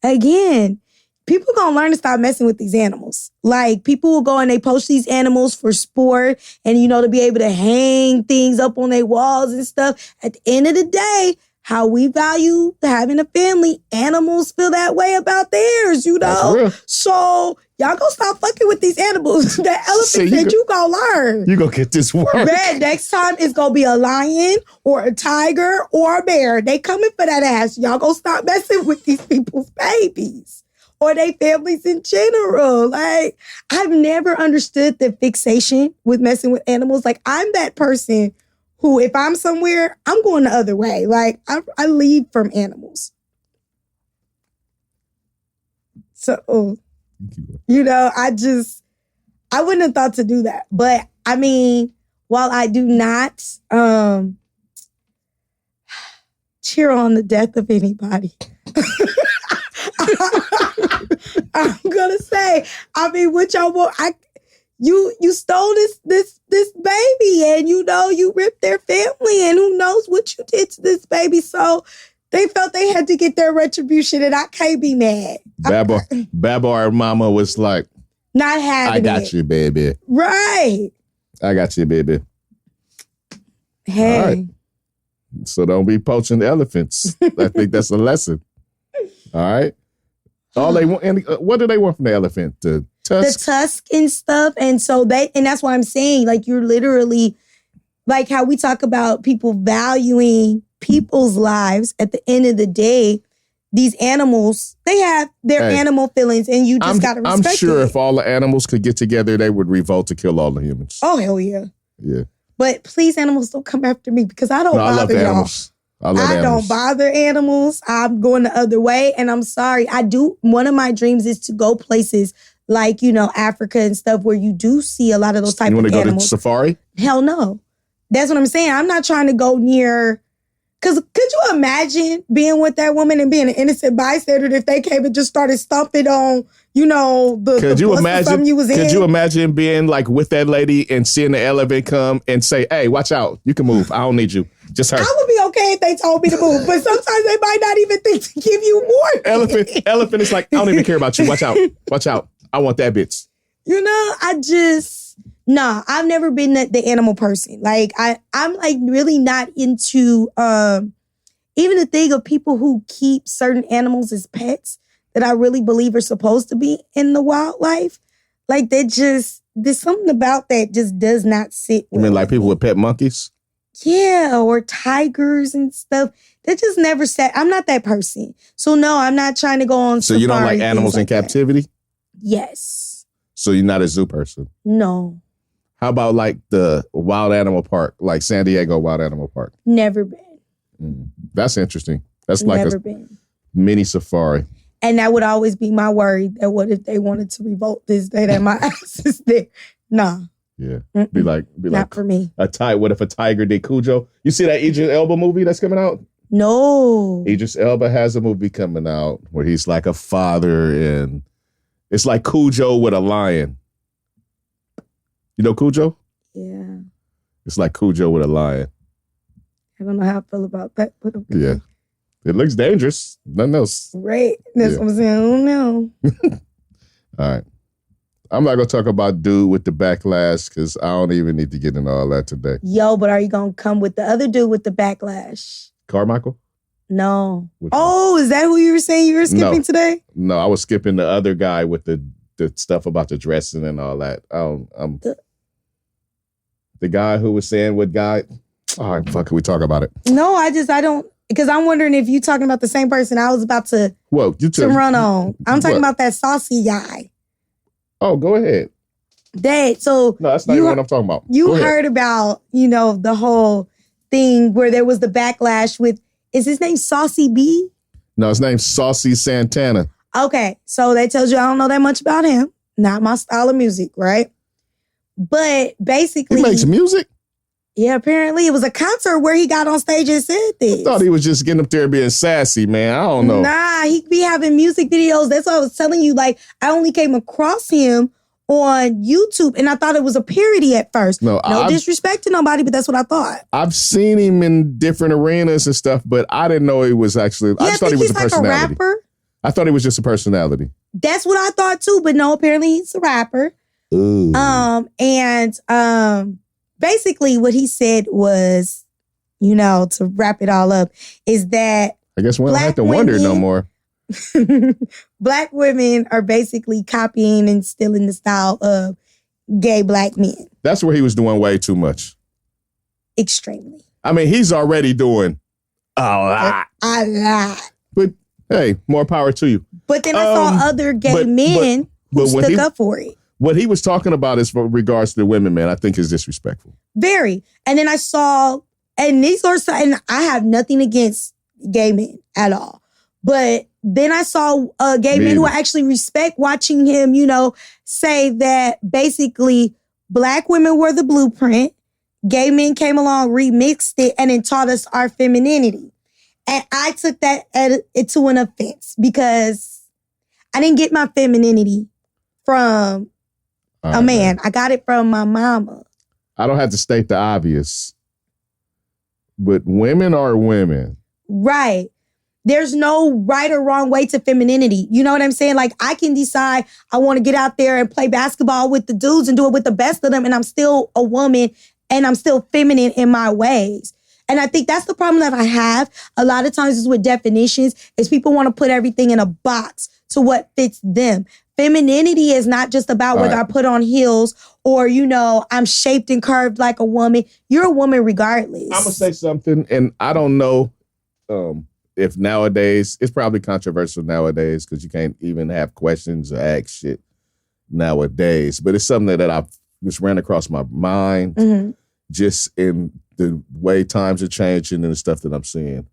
again, people gonna learn to stop messing with these animals. Like, people will go and they post these animals for sport and, to be able to hang things up on their walls and stuff. At the end of the day, how we value having a family, animals feel that way about theirs, That's real. So y'all gonna stop fucking with these animals. The elephant said you gonna learn. You gonna get this work. Man, next time it's gonna be a lion or a tiger or a bear. They coming for that ass. Y'all gonna stop messing with these people's babies or they families in general. Like, I've never understood the fixation with messing with animals. Like, I'm that person who, if I'm somewhere, I'm going the other way. Like, I leave from animals. So, I wouldn't have thought to do that. But, I mean, while I do not cheer on the death of anybody, I'm going to say, I mean, what y'all want, You stole this baby and you ripped their family and who knows what you did to this baby. So they felt they had to get their retribution and I can't be mad. Babar mama was like, not having I got you, baby. Right. I got you, baby. Hey. All right. So don't be poaching the elephants. I think that's a lesson. All right. All they want, and what do they want from the elephant? The tusk and stuff. And so and that's why I'm saying, like, you're literally, like how we talk about people valuing people's lives. At the end of the day, these animals, they have their animal feelings and you just got to respect it. I'm sure if all the animals could get together, they would revolt to kill all the humans. Oh, hell yeah. Yeah. But please, animals, don't come after me because I don't bother I love the y'all. Animals. I don't bother animals. I'm going the other way. And I'm sorry. One of my dreams is to go places like, Africa and stuff where you do see a lot of those type of animals. You want to go to safari? Hell no. That's what I'm saying. I'm not trying to go near. Because could you imagine being with that woman and being an innocent bystander if they came and just started stomping on, the bus or something you was in? Could you imagine being like with that lady and seeing the elephant come and say, hey, watch out. You can move. I don't need you. Just her. I would be okay if they told me to move, but sometimes they might not even think to give you more. Elephant is like, I don't even care about you. Watch out. Watch out. I want that bitch. I've never been the animal person. Like, I'm like really not into even the thing of people who keep certain animals as pets that I really believe are supposed to be in the wildlife. Like, there's something about that just does not sit with You mean like people with pet monkeys? Yeah, or tigers and stuff. That just never sat. I'm not that person. So no, I'm not trying to go on So you don't like animals in captivity? That. Yes. So you're not a zoo person? No. How about like the wild animal park, like San Diego Wild Animal Park? Never been. That's interesting. That's like never been. Mini safari. And that would always be my worry, that what if they wanted to revolt this day that my ass is there? Nah. Yeah. Be like not for me. What if a tiger did Cujo? You see that Idris Elba movie that's coming out? No. Idris Elba has a movie coming out where he's like a father and it's like Cujo with a lion. You know Cujo? Yeah. It's like Cujo with a lion. I don't know how I feel about that, but okay. Yeah. It looks dangerous. Nothing else. Right. That's what I'm saying. I don't know. All right. I'm not going to talk about dude with the backlash because I don't even need to get into all that today. Yo, but are you going to come with the other dude with the backlash? Carmichael? No. Is that who you were saying you were skipping today? No, I was skipping the other guy with the stuff about the dressing and all that. The guy who was saying what guy... All right, fuck it, we talk about it. No, I don't... Because I'm wondering if you're talking about the same person I was about to run on. I'm talking about that saucy guy. Oh, go ahead. No, that's not even what I'm talking about. You heard about, the whole thing where there was the backlash with, is his name Saucy B? No, his name's Saucy Santana. Okay, so that tells you I don't know that much about him. Not my style of music, right? But basically... He makes music? Yeah, apparently it was a concert where he got on stage and said this. I thought he was just getting up there and being sassy, man. I don't know. Nah, he be having music videos. That's what I was telling you. Like, I only came across him on YouTube, and I thought it was a parody at first. No disrespect to nobody, but that's what I thought. I've seen him in different arenas and stuff, but I didn't know he was actually. I just thought he was a personality. Like a rapper. I thought he was just a personality. That's what I thought too, but no, apparently he's a rapper. Ooh. Basically what he said was, to wrap it all up, is that I guess we don't have to wonder no more. Black women are basically copying and stealing the style of gay black men. That's where he was doing way too much. Extremely. I mean, he's already doing a lot. A lot. But hey, more power to you. But then I saw other gay men who stuck up for it. What he was talking about is for regards to the women, man, I think is disrespectful. Very. And then I saw, and I have nothing against gay men at all. But then I saw gay men who I actually respect watching him, say that basically black women were the blueprint. Gay men came along, remixed it, and then taught us our femininity. And I took that to an offense because I didn't get my femininity from a man. I got it from my mama. I don't have to state the obvious, but women are women. Right. There's no right or wrong way to femininity. You know what I'm saying? Like, I can decide I want to get out there and play basketball with the dudes and do it with the best of them, and I'm still a woman and I'm still feminine in my ways. And I think that's the problem that I have a lot of times is with definitions, is people want to put everything in a box to what fits them. Femininity is not just about whether I put on heels or, I'm shaped and curved like a woman. You're a woman regardless. I'm going to say something, and I don't know if nowadays, it's probably controversial nowadays because you can't even have questions or ask shit nowadays. But it's something that I've just ran across my mind just in the way times are changing and the stuff that I'm seeing.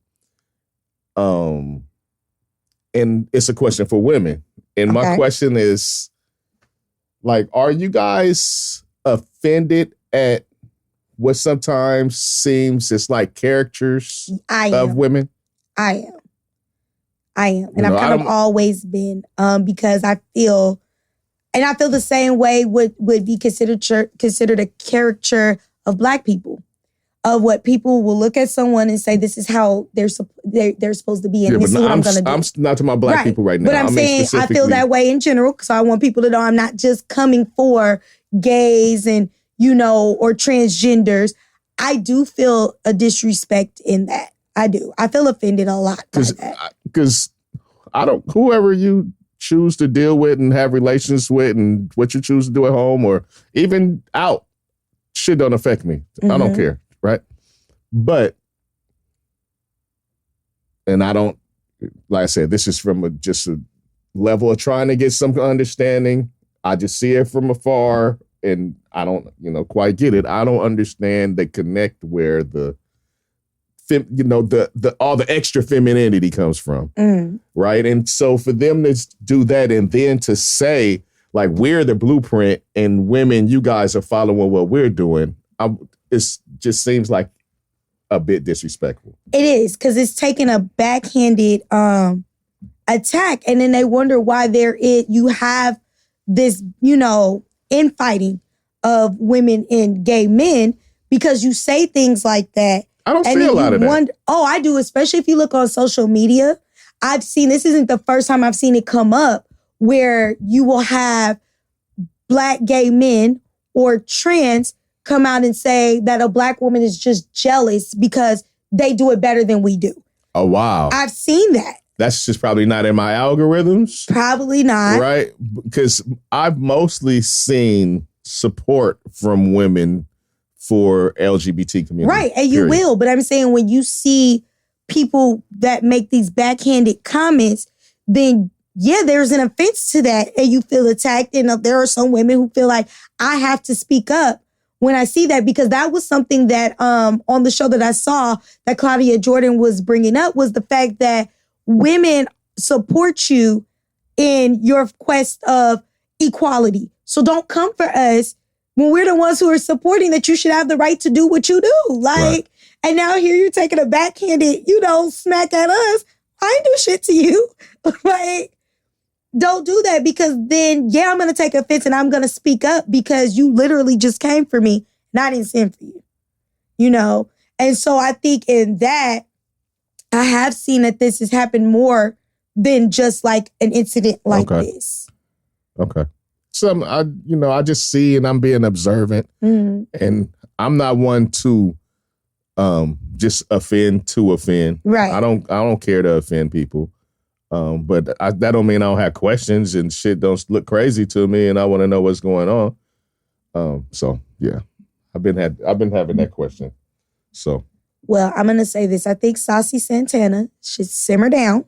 And it's a question for women. And my question is, like, are you guys offended at what sometimes seems it's like caricatures of women? I am. And I've kind of always been, because I feel the same way would be considered a caricature of black people, of what people will look at someone and say, this is how they're supposed to be, and this is what I'm going to do. I'm not talking about black people right now. But I'm saying I feel that way in general, because I want people to know I'm not just coming for gays and, or transgenders. I do feel a disrespect in that. I do. I feel offended a lot by that. Because whoever you choose to deal with and have relations with and what you choose to do at home or even out, shit don't affect me. I don't care, right? But, and I don't, like I said, this is from just a level of trying to get some understanding. I just see it from afar and I don't, quite get it. I don't understand the connect where the all the extra femininity comes from, right? And so for them to do that and then to say, like, we're the blueprint and women, you guys are following what we're doing, it just seems like a bit disrespectful. It is, because it's taking a backhanded attack, and then they wonder why you have this, infighting of women and gay men because you say things like that. I don't see a lot of that. Oh, I do, especially if you look on social media. I've seen, this isn't the first time I've seen it come up, where you will have black gay men or trans come out and say that a black woman is just jealous because they do it better than we do. Oh, wow. I've seen that. That's just probably not in my algorithms. Probably not. Right? Because I've mostly seen support from women for LGBT community. Right, and you will. But I'm saying when you see people that make these backhanded comments, then yeah, there's an offense to that and you feel attacked. And there are some women who feel like I have to speak up when I see that, because that was something that on the show that I saw that Claudia Jordan was bringing up, was the fact that women support you in your quest of equality. So don't come for us when we're the ones who are supporting that you should have the right to do what you do. Like, and now here you're taking a backhanded, smack at us. I ain't do shit to you. Like, don't do that, because then, I'm going to take offense and I'm going to speak up because you literally just came for me and I didn't send for you, And so I think in that, I have seen that this has happened more than just like an incident like this. Okay. So I just see and I'm being observant, and I'm not one to just offend to offend. Right. I don't care to offend people. But that don't mean I don't have questions and shit don't look crazy to me and I want to know what's going on. So yeah, I've been having that question. So. Well, I'm going to say this. I think Saucy Santana should simmer down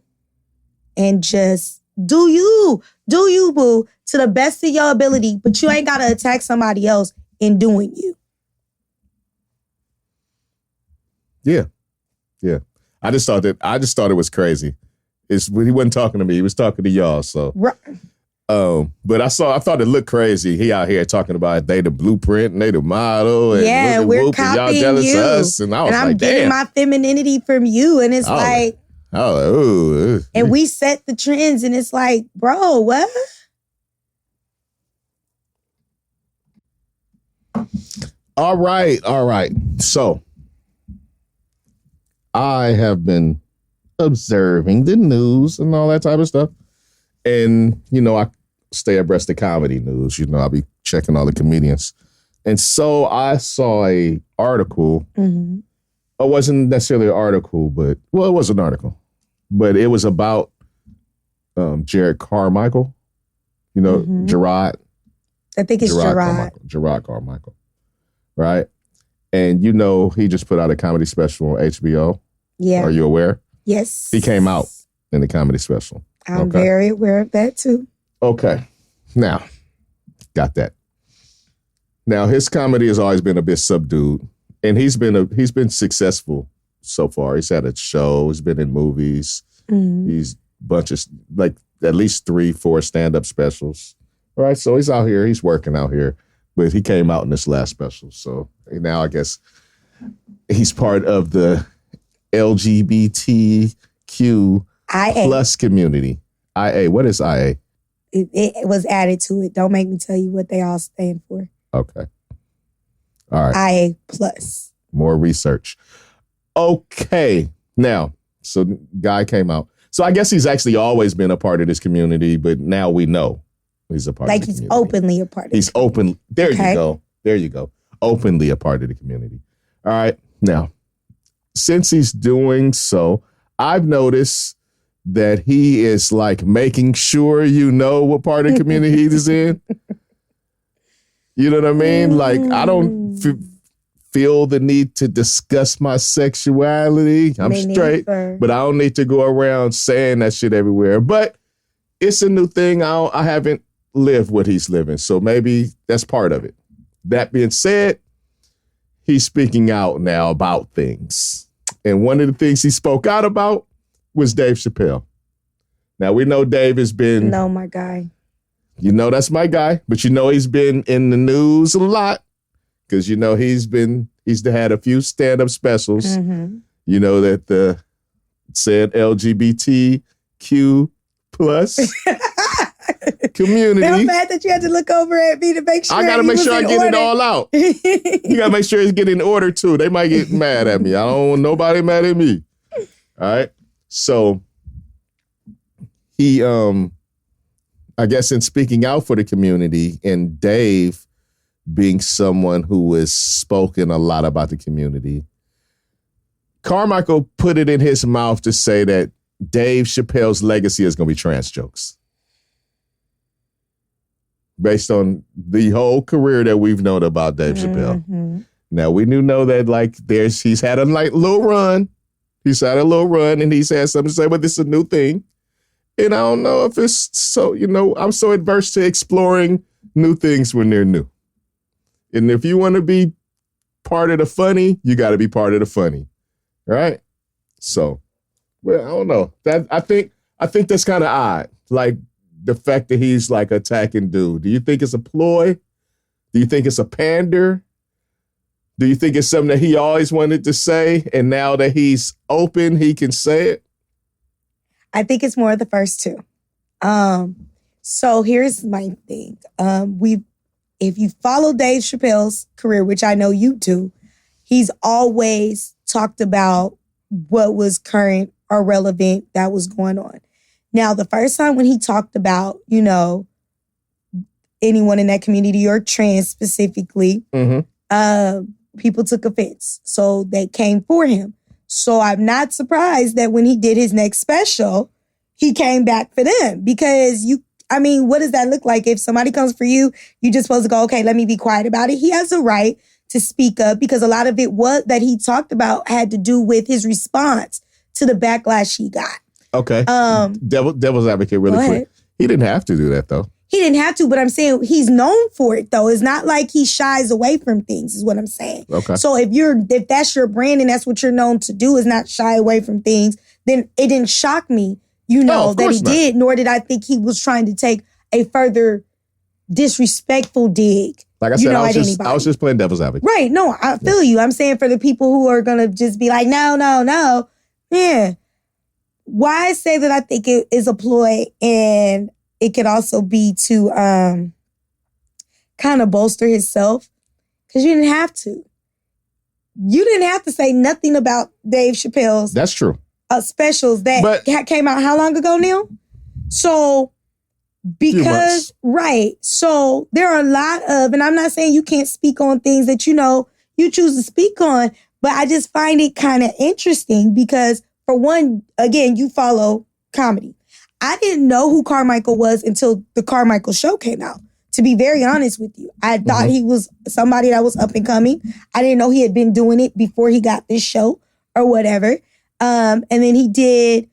and just do you, boo, to the best of your ability, but you ain't got to attack somebody else in doing you. Yeah. Yeah. I just thought it was crazy. He wasn't talking to me. He was talking to y'all. So, right. But I thought it looked crazy. He out here talking about they the blueprint and they the model. And we're whoop, copying and y'all jealous you. of us. And I was I'm like, getting damn. my femininity from you. And it's like, ooh. And we set the trends and it's like, bro, what? All right. So I have been observing the news and all that type of stuff. And, I stay abreast of comedy news. I'll be checking all the comedians. And so I saw a article. Mm-hmm. It wasn't necessarily an article, but, it was an article. But it was about Jerrod Carmichael. Jerrod. I think it's Jerrod. Jerrod Carmichael. Right? And he just put out a comedy special on HBO. Yeah. Are you aware? Yes. He came out in the comedy special. I'm very aware of that too. Okay. Now, got that. Now, his comedy has always been a bit subdued, and he's been successful so far. He's had a show. He's been in movies. Mm-hmm. He's bunches, like at least 3-4 stand-up specials. All right, so he's out here. He's working out here, but he came out in this last special. So now I guess he's part of the LGBTQ plus community. IA. What is IA? It was added to it. Don't make me tell you what they all stand for. Okay. All right. IA plus. More research. Okay. Now, so guy came out. So I guess he's actually always been a part of this community, but now we know he's a part of the community. Like he's openly a part of it. He's open. There you go. There you go. Openly a part of the community. All right. Now, since he's doing so, I've noticed that he is like making sure what part of the community he's in. You know what I mean? Like, I don't feel the need to discuss my sexuality. I'm straight, but I don't need to go around saying that shit everywhere. But it's a new thing. I haven't lived what he's living, so maybe that's part of it. That being said, he's speaking out now about things. And one of the things he spoke out about was Dave Chappelle. Now, we know Dave has been... No, my guy. That's my guy, but he's been in the news a lot because, he's had a few stand-up specials, that said LGBTQ plus community. I'm mad that you had to look over at me to make sure I got to make sure I get it all out. You got to make sure it's getting in order, too. They might get mad at me. I don't want nobody mad at me. All right? So he, I guess in speaking out for the community and Dave being someone who has spoken a lot about the community, Carmichael put it in his mouth to say that Dave Chappelle's legacy is going to be trans jokes. Based on the whole career that we've known about Dave Chappelle. Mm-hmm. Now, we do know that he's had a little run. He's had a little run and he's had something to say, but this is a new thing. And I don't know if it's so, I'm so adverse to exploring new things when they're new. And if you want to be part of the funny, you got to be part of the funny. Right? So, well, I don't know. I think that's kind of odd. Like the fact that he's like attacking dude. Do you think it's a ploy Do you think it's a pander? Do you think it's something that he always wanted to say, and now that he's open, he can say it? I think it's more of the first two. So here's my thing. If you follow Dave Chappelle's career, which I know you do, he's always talked about what was current or relevant that was going on. Now, the first time when he talked about, anyone in that community or trans specifically, people took offense. So they came for him. So I'm not surprised that when he did his next special, he came back for them. Because what does that look like? If somebody comes for you, you're just supposed to go, okay, let me be quiet about it. He has a right to speak up because a lot of it that he talked about had to do with his response to the backlash he got. Okay. Devil's advocate really quick. He didn't have to do that though. He didn't have to, but I'm saying he's known for it though. It's not like he shies away from things is what I'm saying. Okay. So if that's your brand and that's what you're known to do is not shy away from things, then it didn't shock me, that he did, nor did I think he was trying to take a further disrespectful dig. Like I said, I was just playing devil's advocate. Right. No, I feel you. I'm saying for the people who are going to just be like, no. Yeah. Why I say that I think it is a ploy and it could also be to kind of bolster himself because you didn't have to. You didn't have to say nothing about Dave Chappelle's That's true. Specials that came out how long ago, Neil? So because, right. So there are a lot of, and I'm not saying you can't speak on things that, you choose to speak on, but I just find it kind of interesting because for one, again, you follow comedy. I didn't know who Carmichael was until the Carmichael show came out. To be very honest with you, I thought he was somebody that was up and coming. I didn't know he had been doing it before he got this show or whatever. And then he did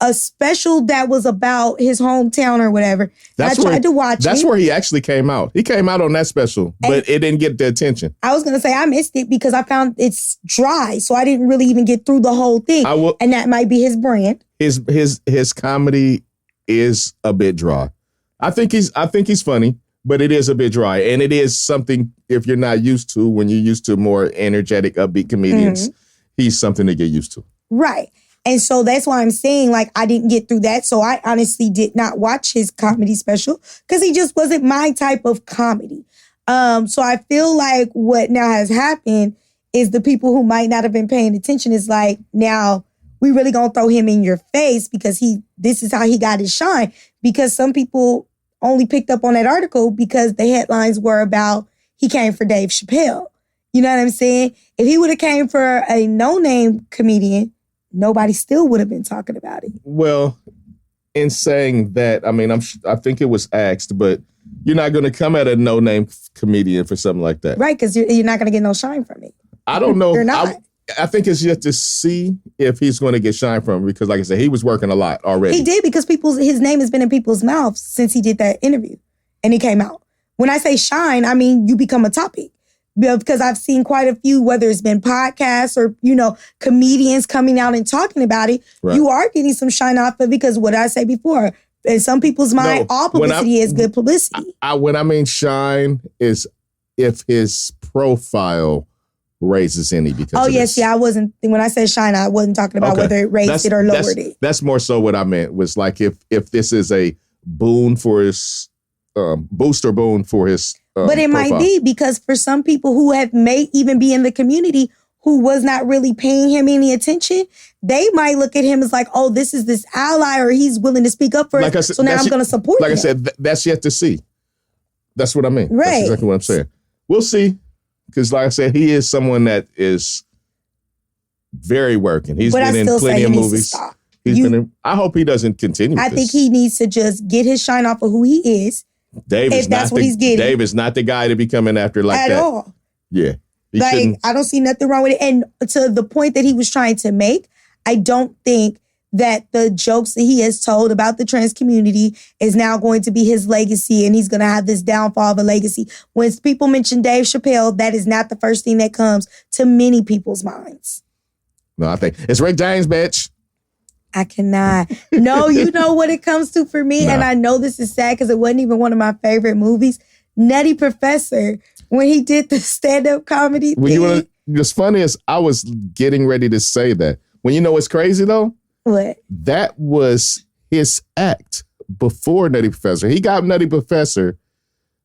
a special that was about his hometown or whatever. I tried to watch it. That's where he actually came out. He came out on that special, but it didn't get the attention. I was going to say I missed it because I found it's dry, so I didn't really even get through the whole thing. And that might be his brand. His comedy is a bit dry. I think he's funny, but it is a bit dry, and it is something if you're not used to when you're used to more energetic, upbeat comedians. He's something to get used to. Right. And so that's why I'm saying, I didn't get through that. So I honestly did not watch his comedy special because he just wasn't my type of comedy. So I feel like what now has happened is the people who might not have been paying attention is now we really gonna throw him in your face because this is how he got his shine. Because some people only picked up on that article because the headlines were about he came for Dave Chappelle. You know what I'm saying? If he would have came for a no-name comedian, nobody still would have been talking about it. Well, in saying that, I think it was asked, but you're not going to come at a no-name comedian for something like that. Right, because you're not going to get no shine from it. I don't know. You're not. I think it's yet to see if he's going to get shine from it because, like I said, he was working a lot already. He did because his name has been in people's mouths since he did that interview and he came out. When I say shine, I mean you become a topic. Because I've seen quite a few, whether it's been podcasts or, comedians coming out and talking about it, right. You are getting some shine off of it because what I say before, in some people's mind, all publicity is good publicity. When I mean shine is if his profile raises any because of this. I wasn't, when I said shine, I wasn't talking about whether it raised it or lowered it. That's more so what I meant was if this is a boon for his, boost or boon for his but it profile. might be because for some people who may even be in the community who was not really paying him any attention, they might look at him as this is this ally or he's willing to speak up for us. So now I'm going to support him. Like I said, that's yet to see. That's what I mean. Right. That's exactly what I'm saying. We'll see. Because like I said, he is someone that is very working. He's been in plenty of movies. I hope he doesn't continue with this. I think he needs to just get his shine off of who he is. Dave is not the guy to be coming after like that. At all. Yeah. I don't see nothing wrong with it. And to the point that he was trying to make, I don't think that the jokes that he has told about the trans community is now going to be his legacy and he's going to have this downfall of a legacy. When people mention Dave Chappelle, that is not the first thing that comes to many people's minds. No, I think it's Rick James, bitch. I cannot. No, you know what it comes to for me? Nah. And I know this is sad because it wasn't even one of my favorite movies. Nutty Professor. when he did the stand-up comedy thing. What's funny is I was getting ready to say that. When you know what's crazy though? What? That was his act before Nutty Professor. He got Nutty Professor.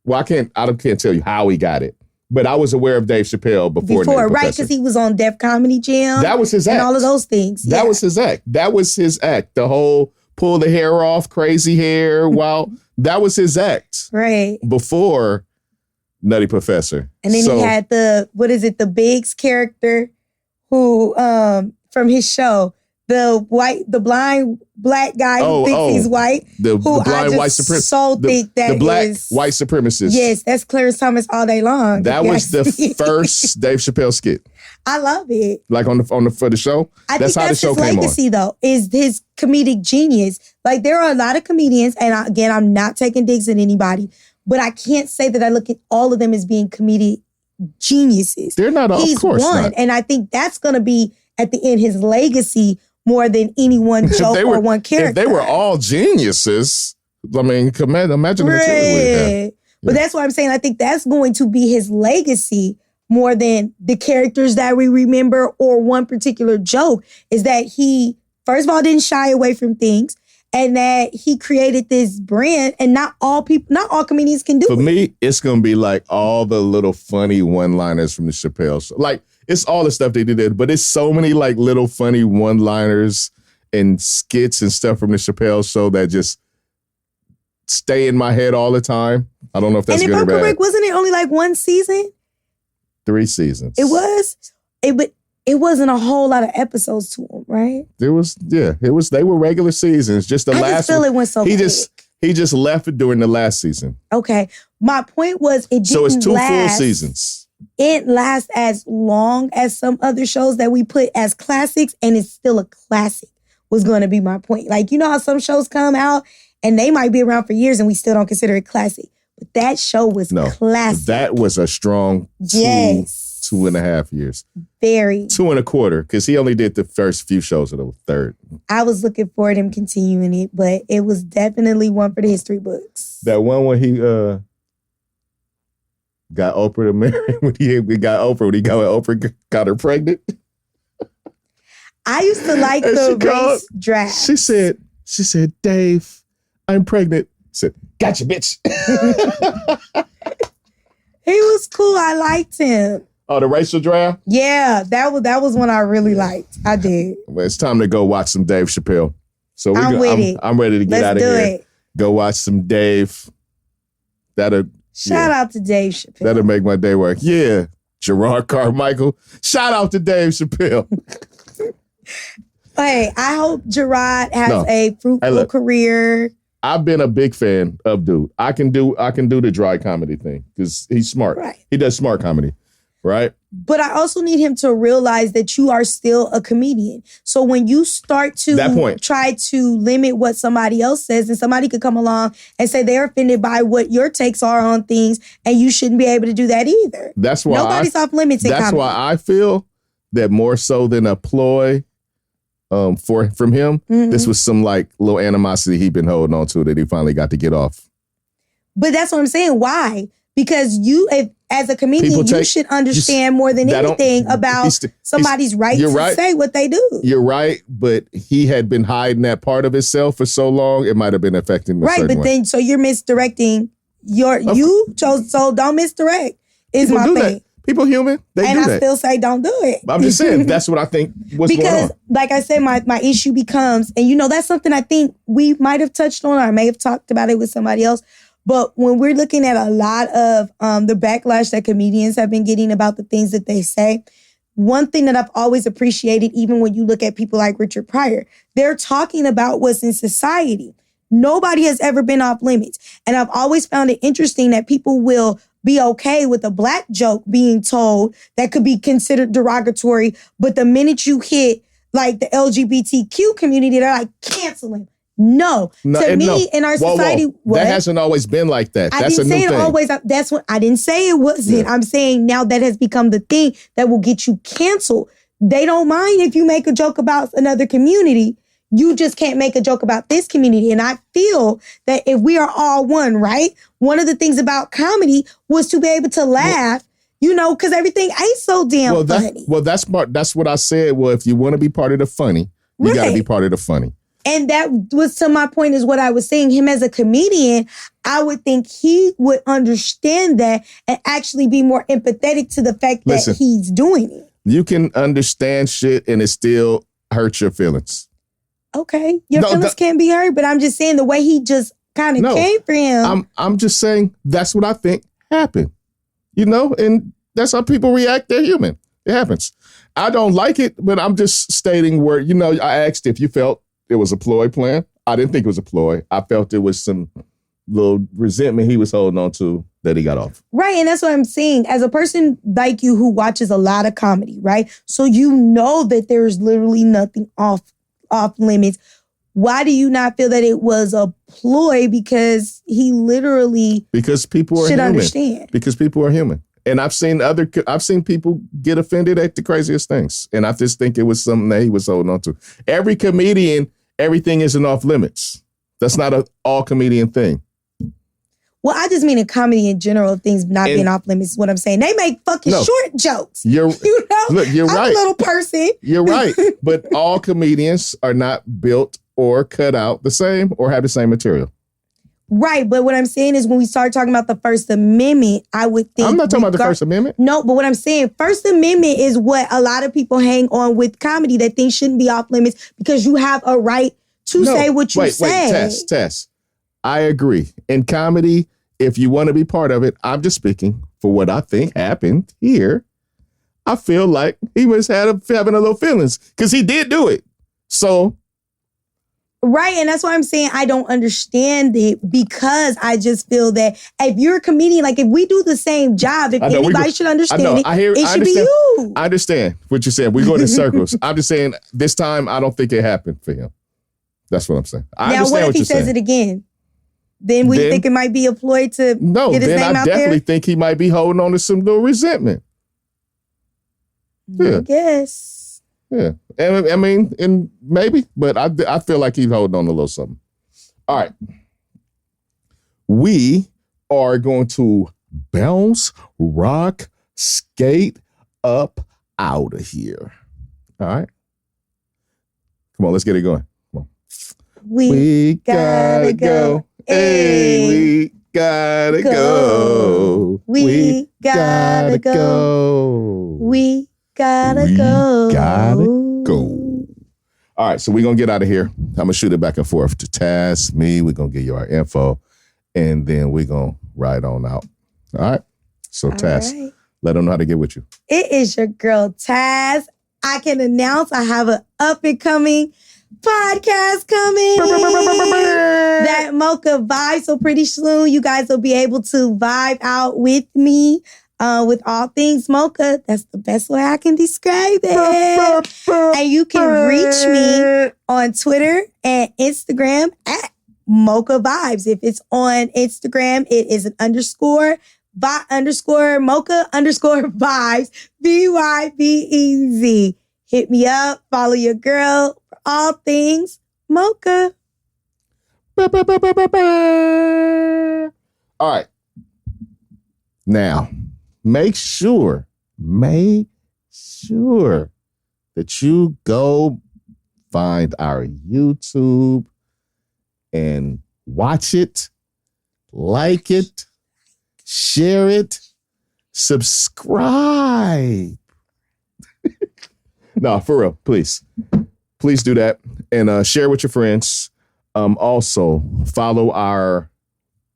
Well, I can't tell you how he got it. But I was aware of Dave Chappelle before Nutty right? Professor. Because he was on Def Comedy Jam. That was his act. And all of those things. That was his act. That was his act. The whole pull the hair off, crazy hair. Wow. That was his act. Right. Before Nutty Professor. And then he had the Biggs character who, from his show, the blind black guy who thinks he's white. The blind white supremacist. So think that the black white supremacist. Yes, that's Clarence Thomas all day long. That was the first Dave Chappelle skit. I love it. Like for the show. I think how the show his came legacy, on. though, is his comedic genius. Like there are a lot of comedians, and I'm not taking digs at anybody, but I can't say that I look at all of them as being comedic geniuses. They're not. He's of course one, not. and I think that's going to be at the end his legacy more than any one joke or one character. If they were all geniuses, I mean, imagine the material we have. But that's what I'm saying. I think that's going to be his legacy more than the characters that we remember or one particular joke, is that he, first of all, didn't shy away from things, and that he created this brand, and not all comedians can do it. For me, it's going to be like all the little funny one-liners from the Chappelle show. Like, it's all the stuff they did, but it's so many like little funny one-liners and skits and stuff from the Chappelle show that just stay in my head all the time. I don't know if that's good or bad. Correct, wasn't it only like one season? 3 seasons. It was? But it wasn't a whole lot of episodes to them, right? They were regular seasons. Just the last one. I just feel it went so quick. He just left it during the last season. Okay. My point was it didn't last. So it's 2 full seasons. It lasts as long as some other shows that we put as classics, and it's still a classic, was going to be my point. Like, you know how some shows come out and they might be around for years and we still don't consider it classic. But that show was classic. That was a strong 2.5 years. Very. 2.25, because he only did the first few shows of the third. I was looking forward to him continuing it, but it was definitely one for the history books. That one where he got Oprah to marry, when he got Oprah got her pregnant. I used to like the race draft. She said, Dave, I'm pregnant. I said, gotcha, bitch. He was cool. I liked him. Oh, the racial draft? Yeah, that was one I really liked. I did. Well, it's time to go watch some Dave Chappelle. So I'm ready to get out of here. Let's do it. Go watch some Dave. Shout out to Dave Chappelle. That'll make my day work. Yeah. Jerrod Carmichael. Shout out to Dave Chappelle. Hey, I hope Jerrod has a fruitful career. I've been a big fan of dude. I can do the dry comedy thing because he's smart. Right. He does smart comedy. Right. But I also need him to realize that you are still a comedian. So when you start to try to limit what somebody else says, and somebody could come along and say they're offended by what your takes are on things, and you shouldn't be able to do that either. That's why nobody's off limits in comedy. That's why I feel that more so than a ploy from him, this was some like little animosity he'd been holding on to that he finally got to get off. But that's what I'm saying. Why? Because as a comedian, you should understand more than anything about somebody's right to say what they do. You're right, but he had been hiding that part of himself for so long, it might have been affecting him a certain way. Then so you're misdirecting so don't misdirect is my thing. That. People human, they do that. And I still say don't do it. I'm just saying, that's what I think was going on. Because, like I said, my issue becomes, and that's something I think we might have touched on, or I may have talked about it with somebody else, but when we're looking at a lot of the backlash that comedians have been getting about the things that they say, one thing that I've always appreciated, even when you look at people like Richard Pryor, they're talking about what's in society. Nobody has ever been off limits. And I've always found it interesting that people will be okay with a black joke being told that could be considered derogatory, but the minute you hit like the LGBTQ community, they're like, cancel him. No. To me, in our society, that hasn't always been like that. That's a new thing. That's what I didn't say it wasn't. Yeah. I'm saying now that has become the thing that will get you canceled. They don't mind if you make a joke about another community. you just can't make a joke about this community. And I feel that if we are all one, right? One of the things about comedy was to be able to laugh, because everything ain't so damn funny. That's what I said. Well, if you want to be part of the funny, you got to be part of the funny. And that was, to my point, is what I was saying. Him as a comedian, I would think he would understand that and actually be more empathetic to the fact that he's doing it. You can understand shit and it still hurts your feelings. Okay. Your feelings can't be hurt, but I'm just saying the way he just kind of came for him. I'm just saying that's what I think happened. And that's how people react. They're human. It happens. I don't like it, but I'm just stating where, I asked if you felt it was a ploy plan. I didn't think it was a ploy. I felt it was some little resentment he was holding on to that he got off. Right, and that's what I'm saying. As a person like you who watches a lot of comedy, right? So you know that there's literally nothing off limits. Why do you not feel that it was a ploy? Because he literally because people are should human. Understand. Because people are human. And I've seen people get offended at the craziest things. And I just think it was something that he was holding on to. Every comedian, everything isn't off limits. That's not an all comedian thing. Well, I just mean in comedy in general, things not being off limits is what I'm saying. They make fucking short jokes. Look, you're right. I'm a little person. You're right. But all comedians are not built or cut out the same or have the same material. Right, but what I'm saying is when we start talking about the First Amendment, I would think... I'm not talking about the First Amendment. No, but what I'm saying, First Amendment is what a lot of people hang on with comedy, that things shouldn't be off limits because you have a right to say what you say. Tess. I agree. In comedy, if you want to be part of it, I'm just speaking for what I think happened here. I feel like he was having a little feelings because he did do it. So... Right, and that's why I'm saying I don't understand it, because I just feel that if you're a comedian, like if we do the same job, if anybody should understand it should be you. I understand what you're saying. We're going in circles. I'm just saying this time I don't think it happened for him. That's what I'm saying. Now, what if he says it again? Then we think it might be a ploy to get his name out there? No, then I definitely think he might be holding on to some little resentment. I guess. Yeah, and I mean, and maybe, but I feel like he's holding on to a little something. All right. We are going to bounce, rock, skate up out of here. All right. Come on, let's get it going. Come on. We gotta go. Hey, we gotta go. We gotta go. We gotta go. All right, so we're going to get out of here. I'm going to shoot it back and forth to Taz, me. We're going to give you our info, and then we're going to ride on out. All right? So, Taz, let them know how to get with you. It is your girl, Taz. I can announce I have an up-and-coming podcast coming. That Mocha vibe. So pretty soon, you guys will be able to vibe out with me. With all things Mocha. That's the best way I can describe it. And you can reach me on Twitter and Instagram at Mocha Vibes. If it's on Instagram, it is an _, Mocha _vibes, VYBEZ. Hit me up, follow your girl for all things Mocha. All right. Now, make sure that you go find our YouTube and watch it, like it, share it, subscribe. No, for real, please. Please do that and share with your friends. Also, follow our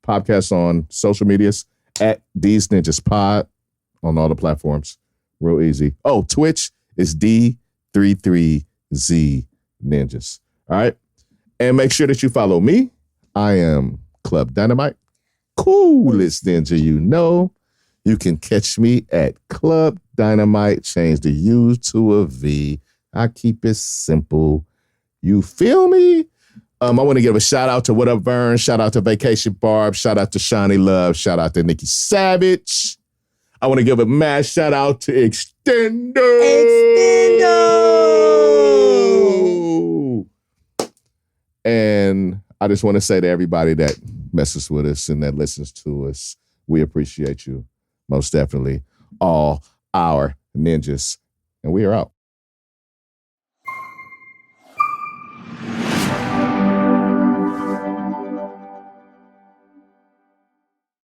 podcast on social medias at Deez Ninjas Pod on all the platforms. Real easy. Oh, Twitch is D33Z Ninjas. All right. And make sure that you follow me. I am Club Dynamite. Coolest ninja you know. You can catch me at Club Dynamite. Change the U to a V. I keep it simple. You feel me? I want to give a shout out to What Up Vern. Shout out to Vacation Barb. Shout out to Shanni Love. Shout out to Nikki Savage. I want to give a mad shout out to Extendo. I just want to say to everybody that messes with us and that listens to us, we appreciate you most definitely. All our ninjas. And we are out.